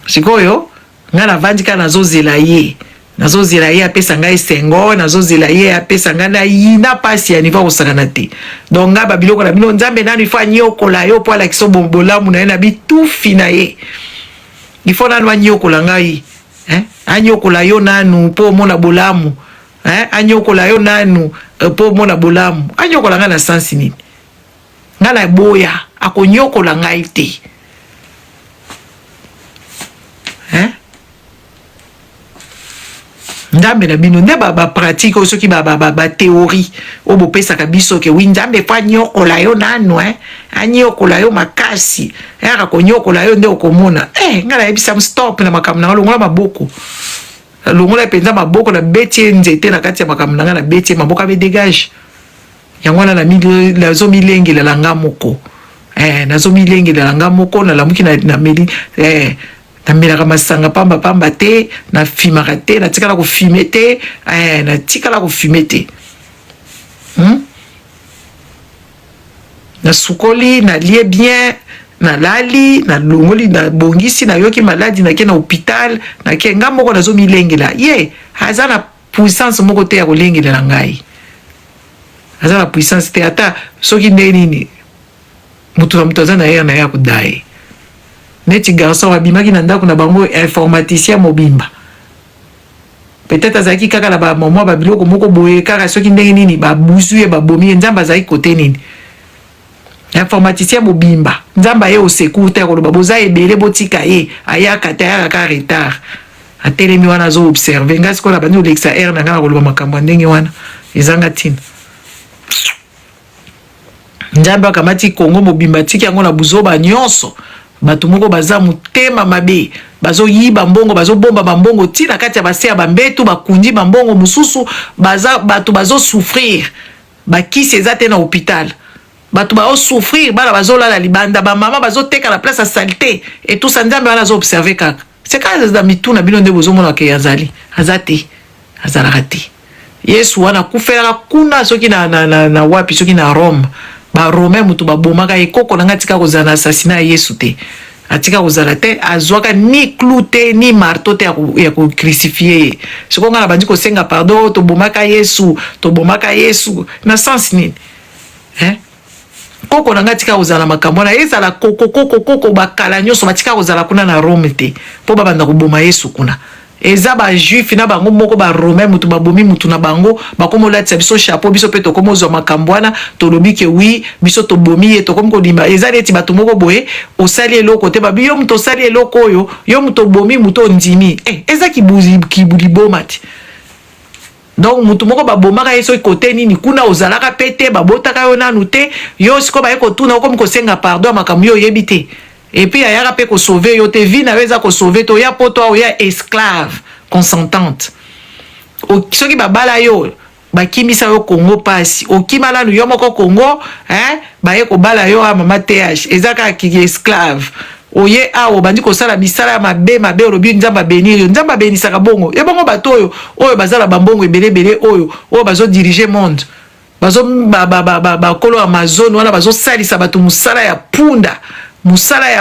sikoyo ngana vandika nazozela ye apesa ngai sengo nazozela ye apesa ngai na ina pasi ya niva osakana te donc nga babiloko na bino nzambe nanu ifa nyokola yo po ala kiso bolamu na ye na bitufi na ye ifo nanu anyokola ngai anyokola yo nanu po mona bolamu anyokola yo nanu po mona bolamu anyokola ngai na sansi nini ngana boya akonyokola ngai te Nzambe na bino nde ba pratique soki ba théorie o bo pesa kabiso ke wi nzambe fa nyokola yo nanu anyokola yo makasi aka ko nyokola yo nde okomona ngala yebisa stop na makambo na longola maboko longola penza maboko na betie nzete na kati ya makambo na betie maboko be dégage yango na la zo milengela langa moko na zo milengela langa moko na lamuki na meli na melaka masanga pamba te na fimaka te na tikala ko filmer te na tikala ko filmer te na sukoli na lie bien na lali na longoli na bongisi na yoki maladi na ke na hôpital na ke ngamoko na zo milengela ye haza na puissance moko te ya kolengela na ngai haza na puissance te ata soki ndenini mutu aza na ya kudai neti garçon abimaki na ndako na bango informaticien mobimba peut-être azaki kaka na ba mama ba biloko moko boye kaka soki ndenge nini ba buzuye ba bomi nzamba azaki kote nini informaticien mobimba nzamba ye osecours te ko ba boza ebele botika ye ayaka te ayaka retard atelemi wana zo observer ngasi ko la bandi olexa r na ngala ko ba makambo ndenge wana ezanga tina nzamba kamati Kongo mobimba tiki yango na buzoba nyonso bato moko baza mutema mabe bazo yiba mbongo bazo bomba bambongo tina kati ya base ya bambetu bakundi bambongo mususu bato bazo souffrir bakisi ezate na hôpital bato bazo souffrir bala bazo lala libanda ba mama bazo teka la place à saleté et tout ça nzambe wana zo observer kaka c'est quand za mituna bino nde bozo mona ke yazali azate azala rate Yesu wana kufela kuna soki na wapi soki na Rome ba Romain mutu ba bomaka ekoko na ngatika kozana assassinat Yesu te atika kozala te azwaka ni clou te ni marteau te ya ko crucifier siko ngala bandi ko senga pardon to bomaka Yesu na sens nini koko na ngatika kozala makambo na ezala koko bakala nyoso batika kozala kuna na Rome te po babanda ko boma Yesu kuna eza ba juif na bango moko ba romain mutu babomi mutu na bango bakomo latisa biso chapeau biso pe tokomo zo makambo wana tolobi ke oui biso tobomi ye tokomo ko limba eza leti bato moko boye osali eloko te babi yo mutu osali eloko oyo yo mutu bomi mutu ondimi eza kibuli bomati donc mutu moko babomaka ye soki kote nini kuna ozalaka pe te babotaka yo nanu te yo siko baye kotuna okomi kosenga pardon makambo yo oyebi te et puis ayaka pe ko sauver yo te vie na weza ko sauver to ya poto o ya esclave consentante o soki babala yo bakimisa yo Congo pasi okimala no yo moko Congo baye ko bala yo a mama TH ezaka ki esclave oye awo bandi ko sala bisala ya mabe olobi nzamba benir yo nzamba benisaka bongo ye bongo bato oyo bazala bambongo ebele oyo bazo diriger monde bazo kolo Amazon wana bazo salisa bato musala ya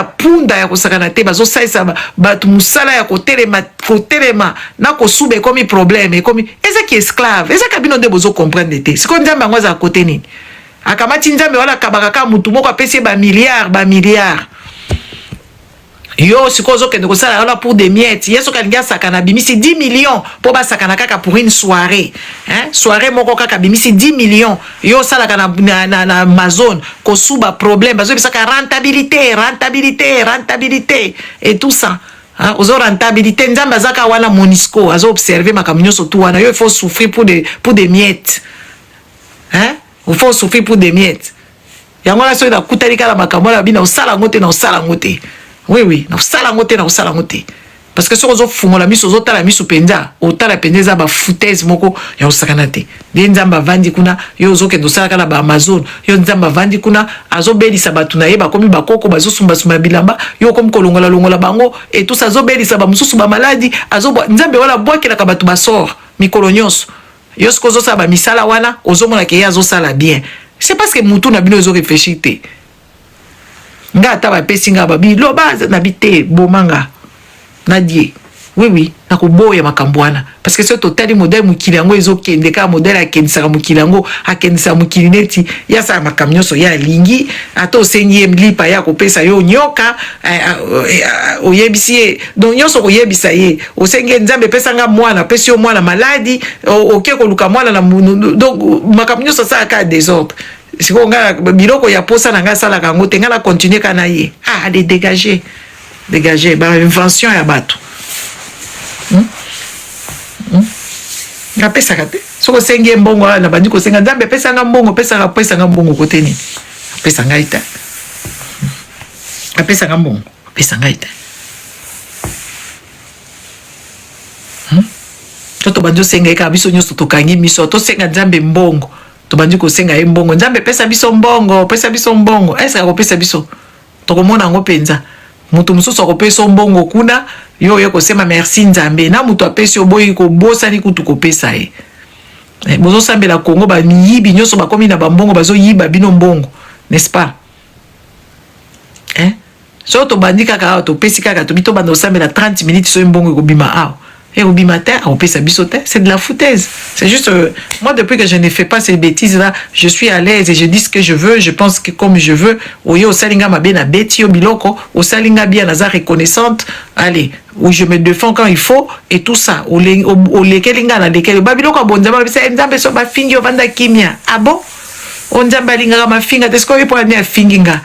punda ya kosakana te bazo salisa bato musala ya kotelema na kosube ekomi problème ekomi ezaki esclave ezaka bino nde bozo comprendre te siko nzambe yango aza kote nini akamati nzambe wana kabaka mutu moko apesi ba milliard yo sikozo kende kosala wana pour des miettes yeso kalinga sakana bimisi 10 millions po ba sakana kaka pour une soirée soirée moko kaka bimisi 10 millions yo sala kana na Amazon kosuba problème bazo bisaka rentabilité et tout ça ozo rentabilité nzamba zaka wana Monisco azo observer makamnyo surtout wana yo il faut souffrir pour des miettes il faut souffrir pour des miettes yango la so da kutalika la makambo la bina osala ngote oui na usala ngote parce que si ozo fungola miso ozo tala miso penza otala penza ba foutaise moko ya osakana te de nzamba vandi kuna yo ozo kendo sala kala ba Amazon yo nzamba vandi kuna azo belisa batu na yeba komi bakoko bazo sumba bilamba yo komi kolongola bango et tout ça azo belisa ba mususu ba maladi azo nzambe wala bwakela ka batu basor mikolo nyonso yo skozo sa ba misala wana ozo mona ke ya azo sala bien c'est parce que mutu na bino ozo réfléchir te nga ta ba pesinga ba bi lo baza na bité bomanga na die oui na ko boya makambwana parce que c'est total modèle mukili yango ezo kende ka modèle akendisa mukili yango akendisa mukili neti ya sa makamnyoso ya lingi ato senye mlipa ya ko pesa yo nyoka oyebisi donc nyoso ko yebisa ye osenge nzambe pesa nga mwana pesa yo mwana maladi oke ko luka mwana na donc makamnyoso sa ka désordre siko nga biloko ya posa na nga sala kango te nga na continuer kana ye allez dégager ba invention ya bato nga pesa kate soko senge mbongo na bandi ko senga Nzambe pesa nga mbongo pesa nga mbongo kote ni pesa nga ita apesa nga mbongo pesa nga ita to banjo senga ka biso nyoso tokangi miso to senga Nzambe mbongo to banjo ko senga mbongo Nzambe pesa biso mbongo esa ko pesa biso to komona ngo penza mutu mususu akopesa mbongo kuna yo kosema merci Nzambe na mutu apesi oboyi ko bosa ni kutu kopesa ye bozo sambela Kongo ba miyibi nyoso bakomi na bambongo bazo yiba bino mbongo n'est-ce pas so to bandika ka to pesi kaka to bito bando sambela 30 minutes so mbongo ko bima aw et au bimatin, on peut s'abissoter. C'est de la foutaise. C'est juste, moi, depuis que je ne fais pas ces bêtises-là, je suis à l'aise et je dis ce que je veux, je pense que comme je veux, au salinga ma bien bêti au biloko, au salinga bien naza reconnaissante, allez, où je me défends quand il faut, et tout ça, au lekelinga na lekel, babiloko bonzamba, c'est nzambe so ba fingi vanda kimia. Ah bon? On nzamba linga ma finga, est-ce qu'on peut aller à finginga?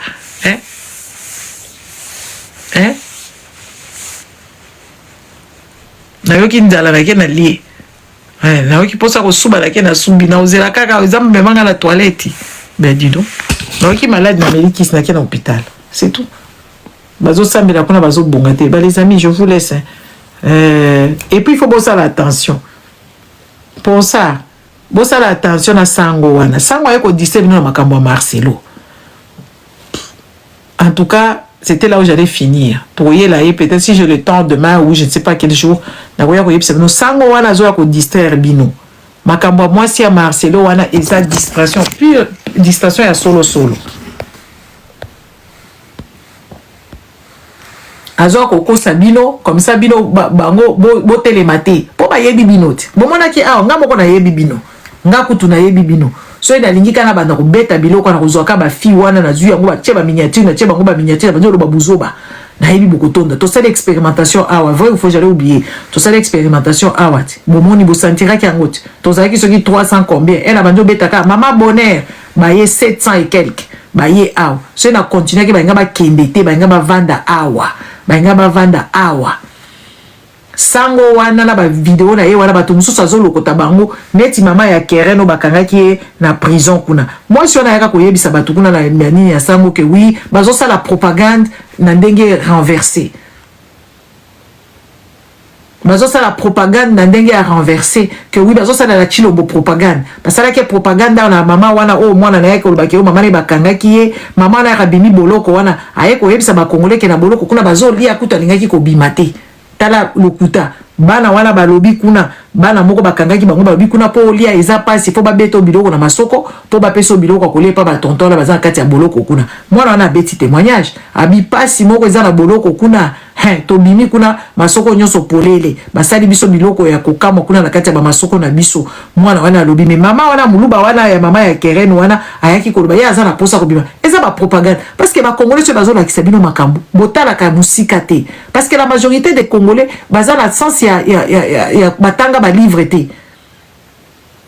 Nayoki ndala na kena lié nayoki posa ko suba la kena sumbi na ozela kaka ezam memanga la toilette ben dis donc nayoki malade na melikis na kena hôpital c'est tout bazo sambela pona bazo bongate ba les amis je vous laisse et puis il faut bosser l'attention pour ça bosser l'attention na sango wana sango ayeko disturb na makambo Marcelo en tout cas. C'était là où j'allais finir. Pour y aller, peut-être si j'ai le temps demain ou je ne sais pas quel jour, nous sango wana zo ko distraire bino. Makambo moi si à Marcelo wana eza distraction pure distraction ya solo. Azo ko kosa bino comme ça bino bango bo télématé. Po ba yebi bino ti. Bo mona ki nga moko na yebi bino. Nga kutu na yebi bino. So ina lingi kana banda ko beta biloko na kuzoka ba fi wana na zuya ngo ba cheba miniature na cheba ngo ba miniature ba nyo ba buzoba na yebi bukotonda to ça l'expérimentation awa vrai il faut jamais oublier to ça l'expérimentation awa bo moni bo sentira ki angot to za ki soki 300 combien elle a banjo beta ka mama bonheur ba ye 700 et quelques ba ye awa so ina continuer ki ba nga ba kendete ba nga ba vanda awa sango wana na ba vidéo na ye wana bato mususu azolokota bango neti mama ya Kereno bakangaki na prison kuna moi si on a yaka koyebisa bato kuna na nini ya sango que oui bazo sala propagande na ndenge renversé bazo sala propagande na ndenge ya renversé que oui bazo sala la chilombo propagande basala ke propagande na mama wana o mwana na yake olobaki o mama ne bakangaki ye mama na kabimi boloko wana aye koyebisa ba congolais ke na boloko kuna bazo lia kuta lingaki ko bimate tala lokuta bana wana balobi kuna bana moko bakangaki bango balobi kuna po olia eza pasi po babeto biloko na masoko po bapeso biloko kolie pa batonton la baza kati ya boloko kuna mwana wana beti témoignage abi pasi moko eza na boloko kuna to bimi kuna masoko nyonso polele basali biso biloko ya kokama kuna na kati ya masoko na biso mwana wana alobi me mama wana muluba wana ya mama ya Kereno wana ayaki koloba ya aza na posa kobima eza ba propagande parce que ba congolais se bazo la kisabino makambo botala ka musika te parce que la majorité des congolais baza na sens ya batanga ba livre te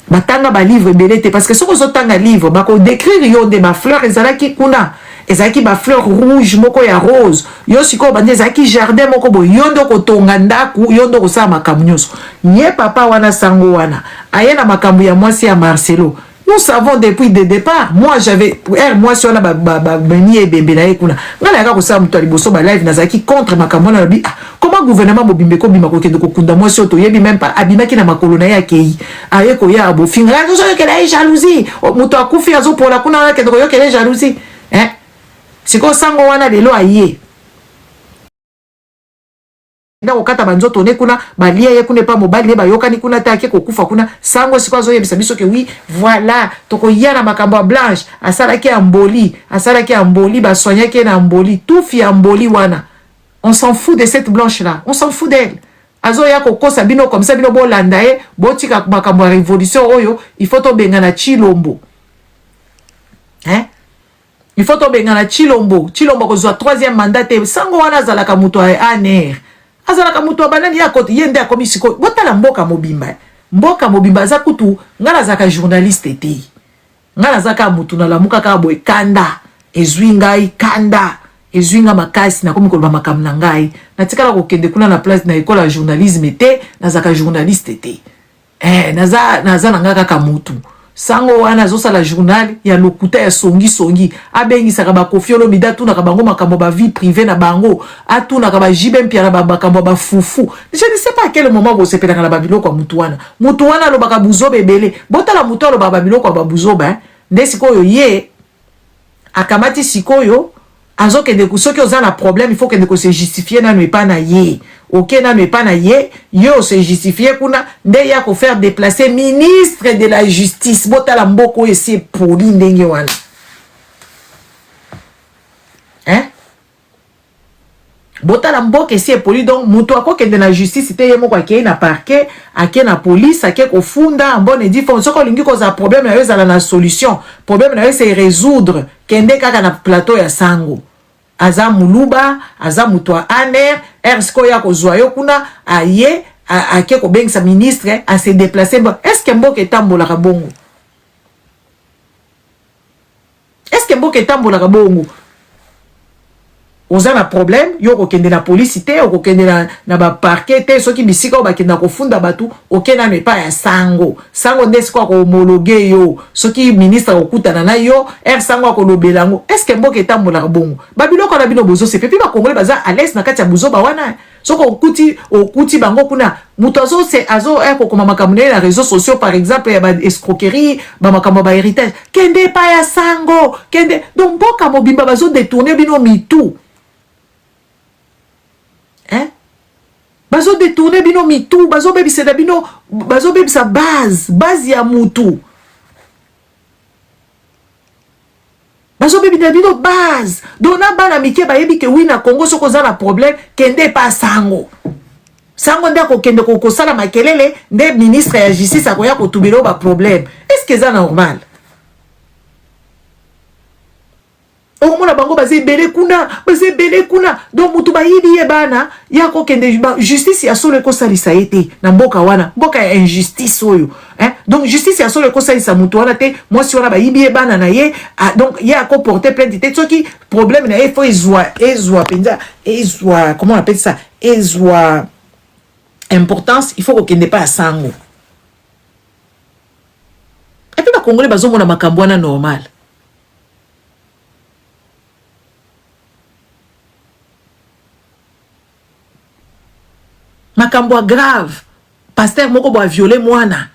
batanga ba livre belete parce que soko zotanga livre bako décrire yo de ma fleur ezalaki kuna ezaki ba fleur rouge moko ya rose yo siko bande ezaki jardin moko bo yondo ko tonga ndaku yondo ko sa makambo nyonso nye papa wana sango wana ayena makambo ya mwasi ya Marcelo. Nous savons depuis le départ. Moi j'avais moi si on a beni et bembe na ekuna ngala yaka ko sa muto liboso ba live nazaki contre makambo na bi comment gouvernement bobimbe ko bima ko kende ko kunda moi si oto yebi même pas abimaki na makolo na ya kei aye ko ya bo finga zo ke la jalousie muto akufi azo pola kuna kende ko yo ke la jalousie siko sango wana lelo aye na okata banzoto ne kuna balia ye kuna pa mobali ne bayokani kuna take kokufa kuna sango siko azo yebisa biso ke oui voilà toko yana makambo blanche asalaki amboli ba soignaki na amboli tout fi amboli wana on s'en fout de cette blanche là on s'en fout d'elle azo ya kokosa bino comme ça bino bo landa ye botika makambo révolution oyo il faut to benga na Chilombo il faut to benga na Chilombo ko zo 3e mandat sango wana zalaka muto a ANR azalaka mutu abanani ya kote yende akomi siko botala mboka mobimba za kutu ngala zaka journaliste te ngala zaka mutu na lamuka ka boy kanda ezwinga makasi na komi koloba makambo na ngai natikala kokende kuna na place na école ya journalisme te na zaka journaliste te naza nanga kaka mutu sango wana zo sala journal ya lokuta ya songi abengisa ka ba kofiolo mida tuna ka bango makambo ba vie privée na bango atuna ka ba jibe mpia na ba makambo ba fufu. Je ne sais pas à quel moment vous sepela na ba biloko mutu wana lo baka buzoba ebele botala mutu lo ba biloko ba buzoba nde sikoyo ye akamati sikoyo azo kende soki oza na problème il faut kende ko se justifier na ne pas na ye. Ok, na ne pas na ye, yo se justifier kuna nde ya ko faire déplacer ministre de la justice. Bota la mboko esi poli ndenge wana. Hein? Bota la mboko esi poli donc muto akoke de la justice te yemo kwa ke na parquet, ake na police, ake ko funda mbone di fon soko lingi ko za problème na yo za na solution. Problème na yo c'est résoudre kende kaka na plateau ya sango. Aza muluba, aza mutwa aner, ersko ya kozwa yo kuna, aye, ake ko beng sa ministre, a se déplacer. Est-ce que mboke tambola ka bongo? Est-ce que mboke tambola ka bongo? Oza na problème, yo ko kende na police te, yo ko kende na ba parquet te, soki bisika o ba kende ko funda batu, oke na ne pa ya sango. Sango nde siko ko homologuer yo. Soki ministre okutana na yo, sango ko lobelango. Est-ce que mboke tambola ka bongo? Babilo ko na bino bozo se pepi ba congolais baza à l'aise na kati ya buzo ba wana. Soko okuti bango kuna muto azo ko koma makamune na réseaux sociaux par exemple ya ba escroquerie, ba makambo ba héritage. Kende pa ya sango, kende donc mboka mobimba bazo détourner bino mitu. Hein? Bazo détourner bino mitu, bazo bebisa bino, bazo bebisa base ya mutu. Bazo bebisa bino base. Dona bana mike ba yebi ke wina Congo soko za na problème kende pa sango. Sango nda ko kende ko sala makelele nde ministre ya justice akoya ko tubilo ba problème. Est-ce que ça normal? Omona bango baze belé kuna donc mutu ba yibi ye bana ya ko kende justice ya solo ko salisa ete na mboka wana mboka ya injustice oyo donc justice ya solo ko salisa mutu wana te moi si wana ba yibi ye bana na ye donc ya ko porter plainte te soki problème na ye faut ezwa penza comment on appelle ça ezwa importance il faut ko kende pas à sango et puis ba congolais bazo mona makambo wana normal. Makambo grave pasteur moko bo violer mwana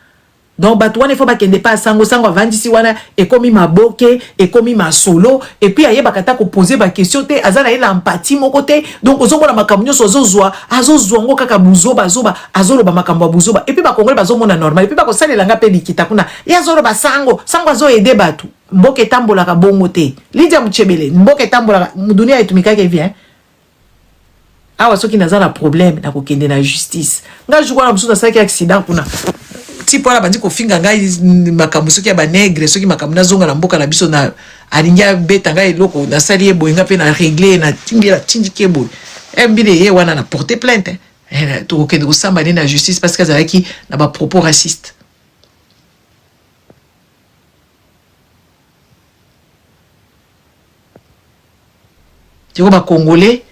donc batu wana il faut ba kende pas sango avandisi wana ekomi maboke ekomi masolo et puis aye bakata ko poser ba question te azala ila empathie moko te donc ozo mona makambo nyoso azozwa ngo kaka buzoba azoloba makambo buzoba et puis ba congolais bazo mona normal et puis ba ko salela nga pe likita kuna ya azoloba sango azo aider batu mboke tambola ka bongo te Lydia Muchebele mboke tambola dunia etumika ke bien. Awa soki naza na problème na kokende na justice nga jukwa na mususu asaki accident kuna tipo ala bandi ko finga ngai makambo soki ya ba nègre soki makambo na zonga na mboka na biso na alingia beta ngai loko na sali e boyenga pe na régler na tingira tindike boy mbile ye wana na porter plainte to kokende ko samba na justice parce que azaki na ba propos racistes. Tiko ba congolais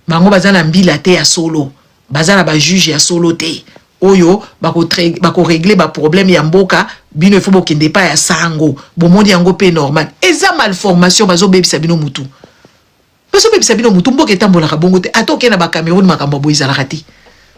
bango bazana mbila te ya solo bazana ba juge ya solo te oyo bako régler ba problème ya mboka bino il faut bokende pa ya sango bomondi yango pe normal eza malformation bazo bebisa bino mutu mboka etambola ka bongo te atoke na ba Cameroun makambo bo izala kati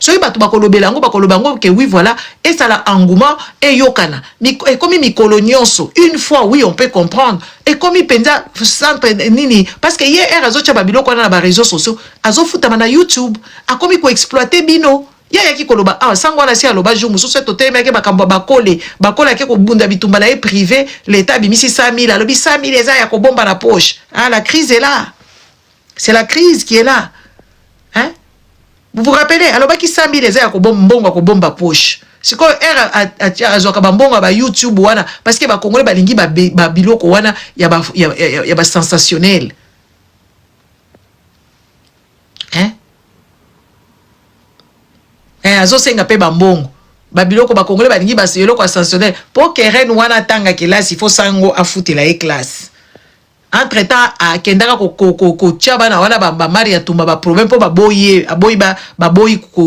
so batu bakolobela yango que oui voilà et ça la engouement et yokana et comme mi colonioso une fois oui on peut comprendre et comme il penza centre nini parce que hier azo cha babilo ko na ba réseaux sociaux azo futa na YouTube a comme ko exploiter bino ya ki koloba sango na si aloba jour mususu to temeke bakambo bakola ke ko bunda bitumba na privé l'état bimisi 100 000 alobi 100 000 eza ya ko bomba na poche la crise est là, c'est la crise qui est là, hein. Vous vous rappelez, alors qui 100 000 les airs ko bomba poche. C'est quoi azoka bambonga ba YouTube wana parce que ba congolais balingi ba biloko wana ya ba sensationnel. Hein? Azo senga pe bambongo. Ba biloko ba congolais balingi ba sensationnel. Pour que reine wana tanga classe, il faut sango afutela e classe. entre temps akendaka ko tchaba na wana ba mari ya tumba ba problème po ba boye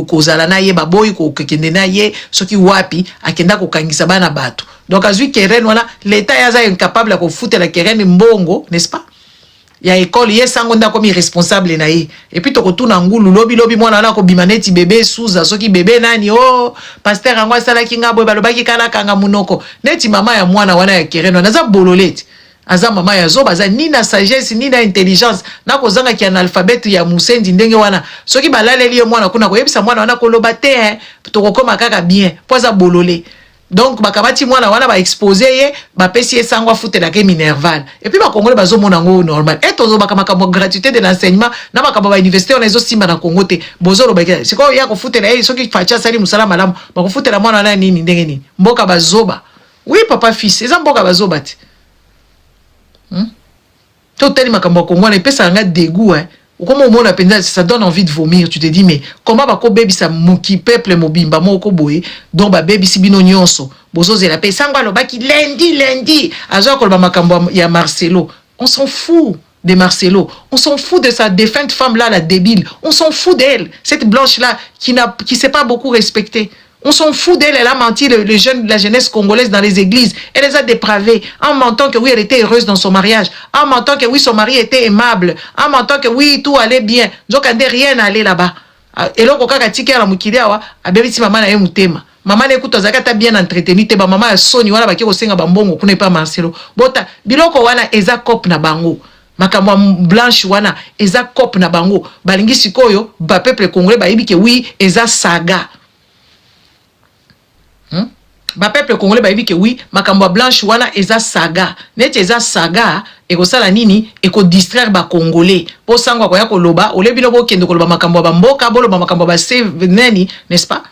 kozala na ye ba boyi ko kende na ye soki wapi akenda ko kangisa bana bato donc azui Keren wana l'état yaza incapable ko foutre la Keren mbongo n'est-ce pas ya école ye sango nda comme irresponsable na ye et puis to ko tuna ngulu lobi mwana na ko bimaneti bébé suza soki bébé nani oh pasteur angwa sala kinga boy balobaki kala kanga munoko neti mama ya mwana wana ya Keren wana za bololete aza mama ya zoba aza ni na sagesse ni na intelligence na kozanga ki analphabète ya musendi ndenge wana soki balaleli yo mwana kuna koyebisa mwana wana koloba te to kokoma kaka bien po aza bolole donc bakamati mwana wana ba exposer ye ba pesi esangwa futela ke minerval et puis ba congolais bazo mona ngo normal et tozo bakamaka mo gratuité de l'enseignement na bakaba ba université on ezo simba na Congo te bozolo ba c'est quoi ya ko futela ye soki facha sali musala malamu ba ko futela mwana wana nini ndenge nini mboka bazoba oui papa fils eza mboka bazoba te Totali makambo Congo na pesa nga dégoût hein. Comment on a pensé ça donne envie de vomir, tu te dis mais comment ba ko baby ça moki peuple mobimba moko boye donc ba baby sibino nyonso bozo zela pe sangwa lo baki lundi azo ko ba makambo ya Marcelo on s'en fout de Marcelo, on s'en fout de sa défunte femme là la débile, on s'en fout d'elle, cette blanche là qui s'est pas beaucoup respectée. On s'en fout d'elle, elle a menti les jeunes, la jeunesse congolaise dans les églises. Elle les a dépravés en mentant que oui, elle était heureuse dans son mariage, en mentant que oui, son mari était aimable, en mentant que oui, tout allait bien. Donc, elle n'a rien allé là-bas. Et là, quand elle a dit que maman a eu tema. Maman écoute, t'as bien entretenu, te ba maman a soni wala ba ki osenga bambongo kuna pas Marcelo. Bota biloko wana eza kop na bango. Makamwa blanche wana eza kop na bango. Balingi sikoyo ba peuple congolais ba yibi ke oui, eza saga. Ba peuple congolais ba yibi ke oui makambo blanche wana eza saga neti eza saga ekosala nini eko distraire ba congolais po sangwa ko ya koloba olebino bo kende koloba makambo ba mboka bolo ba makambo ba C nani n'est-ce pas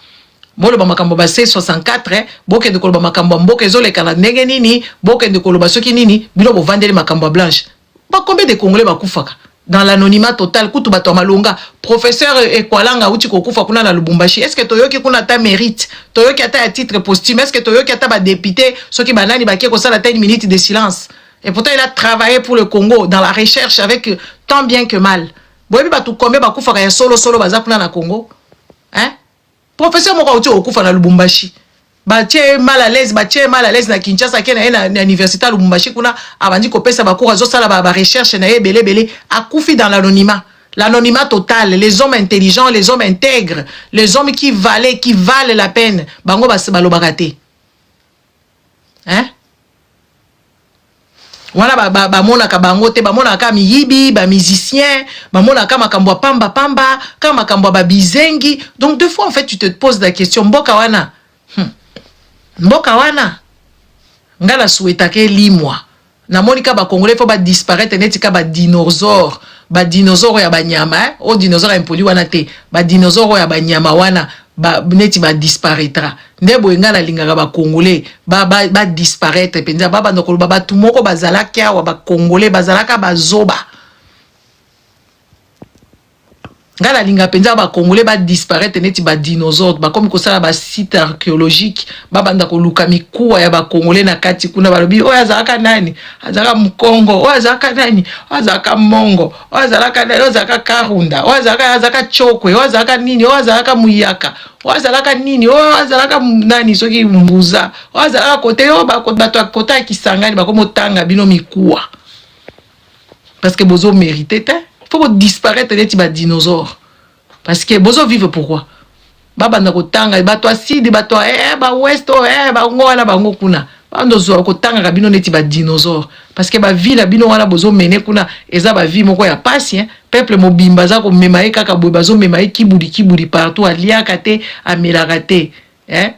bolo ba makambo ba C64 bo kende koloba makambo mboka ezoleka na ndenge nini bo kende koloba soki nini bilo bo vandeli makambo blanche ba combien de congolais ba kufaka dans l'anonymat total kutu bato malonga professeur Ekwalanga uti kokufa kuna na Lubumbashi est-ce que toyoki kuna ta mérite toyoki ata à titre posthume est-ce que toyoki ata ba député soki banani ba ko sala ta une minute de silence et pourtant il a travaillé pour le Congo dans la recherche avec tant bien que mal boyebi batu combien ba kufa ya solo baza kuna na Congo hein professeur moko uti kokufa na Lubumbashi batie mal à l'aise na Kinshasa kena na université à Lubumbashi kuna abandi kopesa bakura zo sala ba recherche na belé akufi dans l'anonymat total, les hommes intelligents, les hommes intègres, les hommes qui valent la peine bango balobakate hein wana ba mona ka bango te ba mona ka miyibi ba musicien ba mona ka makambo pamba ka makambo ba bizengi donc deux fois en fait tu te poses la question mboka wana ngala souhaita ke limwa na monika ba congolais faut ba disparaître neti ka ba dinosaure ya banyama o dinosaure impoli wana te ba dinosaure ya banyama wana ba neti ba disparaîtra ndebo ngala lingaka ba congolais ba disparaître penza baba ndoko ba batu moko bazalaka wa ba congolais bazalaka bazoba ngala linga penza ba congolais ba disparaître neti ba dinosaure ba comme kosala ba site archéologique ba banda ko luka mikuwa ya ba congolais na kati kuna balobi o azaka nani azaka mkongo o azaka nani o azaka mongo o azaka nani o azaka karunda o azaka chokwe o azaka nini o azaka muyaka o azaka nini o azaka nani soki mbuza o azaka kote o ba kota kisangani ba komo tanga bino mikuwa parce que bozo mérité te faut disparaître neti ba dinosaure parce que bozo vive pourquoi baba ndako tanga bato asidi bato ba west ba ngona ba ngokuna bando zo ko tanga kabino neti ba dinosaure parce que ba vie la bino wana bozo mene kuna eza ba vie moko ya pasi hein peuple mobimba za ko memaye kaka boy bazo memaye kibudi partout aliaka te amelaka te hein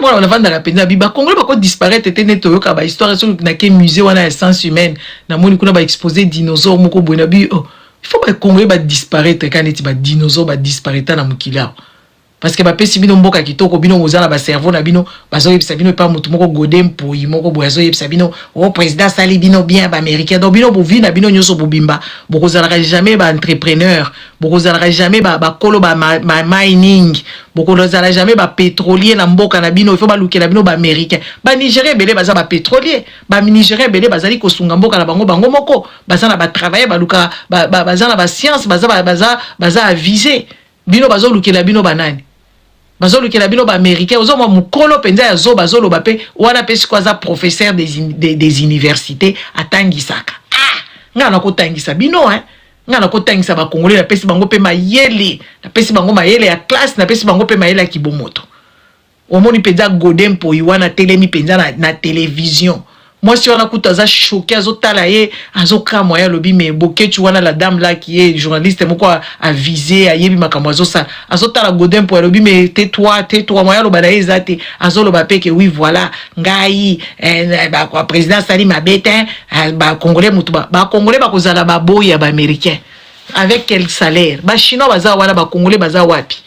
on a vendu la peine biba congolais ba ko disparaître te neto yoka ba histoire sur na ke musée wana essence humaine na moni kuna ba exposer dinosaure moko boina bi il faut ba congolais ba disparaître quand neti ba dinosaure ba disparaître na mukila parce que bapesi bino mboka kitoko bino bozala ba cerveau na bino bazoyebisa bino pa mutu moko godem poyi moko bozoyebisa bino o président sali bino bien ba américain donc bino bovi na bino nyoso bobimba bokozala jamais ba entrepreneur bokozala jamais ba kolo ba mining bokozala jamais ba pétrolier na mboka na bino il faut ba lukela bino ba américain ba nigérien belé baza ba pétrolier ba nigérien belé bazali kosunga mboka na bango moko baza na ba travailler ba luka baza na ba science baza avisé bino bazo lukela bino banani bazo lukela bino ba américain ozo mo mukolo penza ya zo bazo loba pe wana pe sikwaza professeur des universités atangisaka ngana ko tangisa bino ngana ko tangisa ba congolais na pesi bango pe mayele na pesi bango mayele ya classe na pesi bango pe mayele ya kibomoto omoni penza godem po iwana telemi penza na télévision. Moi, si on a écouté ça choqué, azo talaye, azo kramwa ya lobi mais boketu wana la dame là qui est journaliste moko a visé a yebi makambo azo ça azo tala godem pour lobi mais tais-toi moya lo balaye zate azo lo bape que oui voilà ngai ba quoi président sali mabete ba congolais mutu ba congolais ba kozala ba boya ba américain avec quel salaire ba chinois baza wana ba congolais baza wapi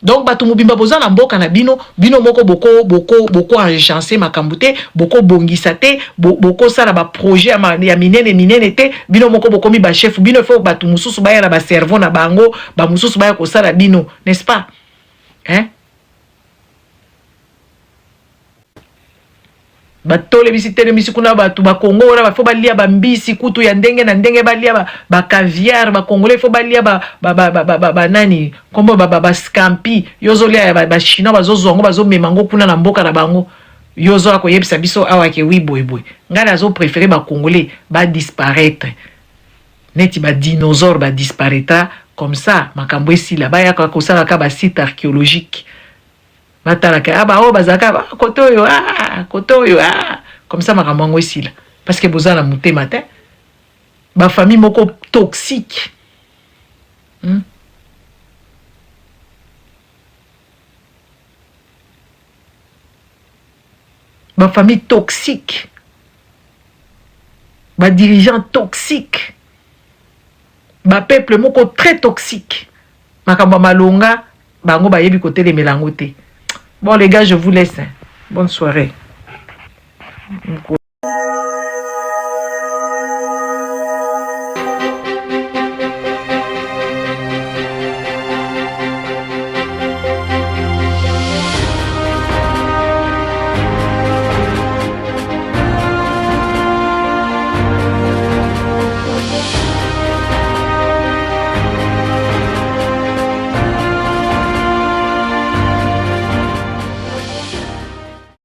donc bato mobimba boza na mboka na bino moko boko enchancé makambute boko bongisa te boko sala ba projet ya minene te bino moko boko mi ba chef bino faut bato mususu baya na ba cerveau na bango ba mususu baya ko sala bino n'est-ce pas batole bisi tele bisi kuna batu ba Congo ora faut balia ba mbisi kutu ya ndenge na ndenge balia ba caviar ba congolais faut balia ba nani kombo ba scampi yozo lia ba chinois bazozo ngo bazo memango kuna na mboka na bango yozo akoyebisa biso awa ke wi boy ngana zo préférer ba congolais ba disparaître neti ba dinosaure ba disparaîtra comme ça makambo esila ba ya ko sala ka ba site archéologique batalaka o bazaka kotoyo comme ça makamango esila parce que bozala mutema te ba famille moko toxique ba famille toxique ba dirigeant toxique ba peuple moko très toxique makambo malonga bango ba yebi côté les melango te. Bon les gars, je vous laisse. Bonne soirée.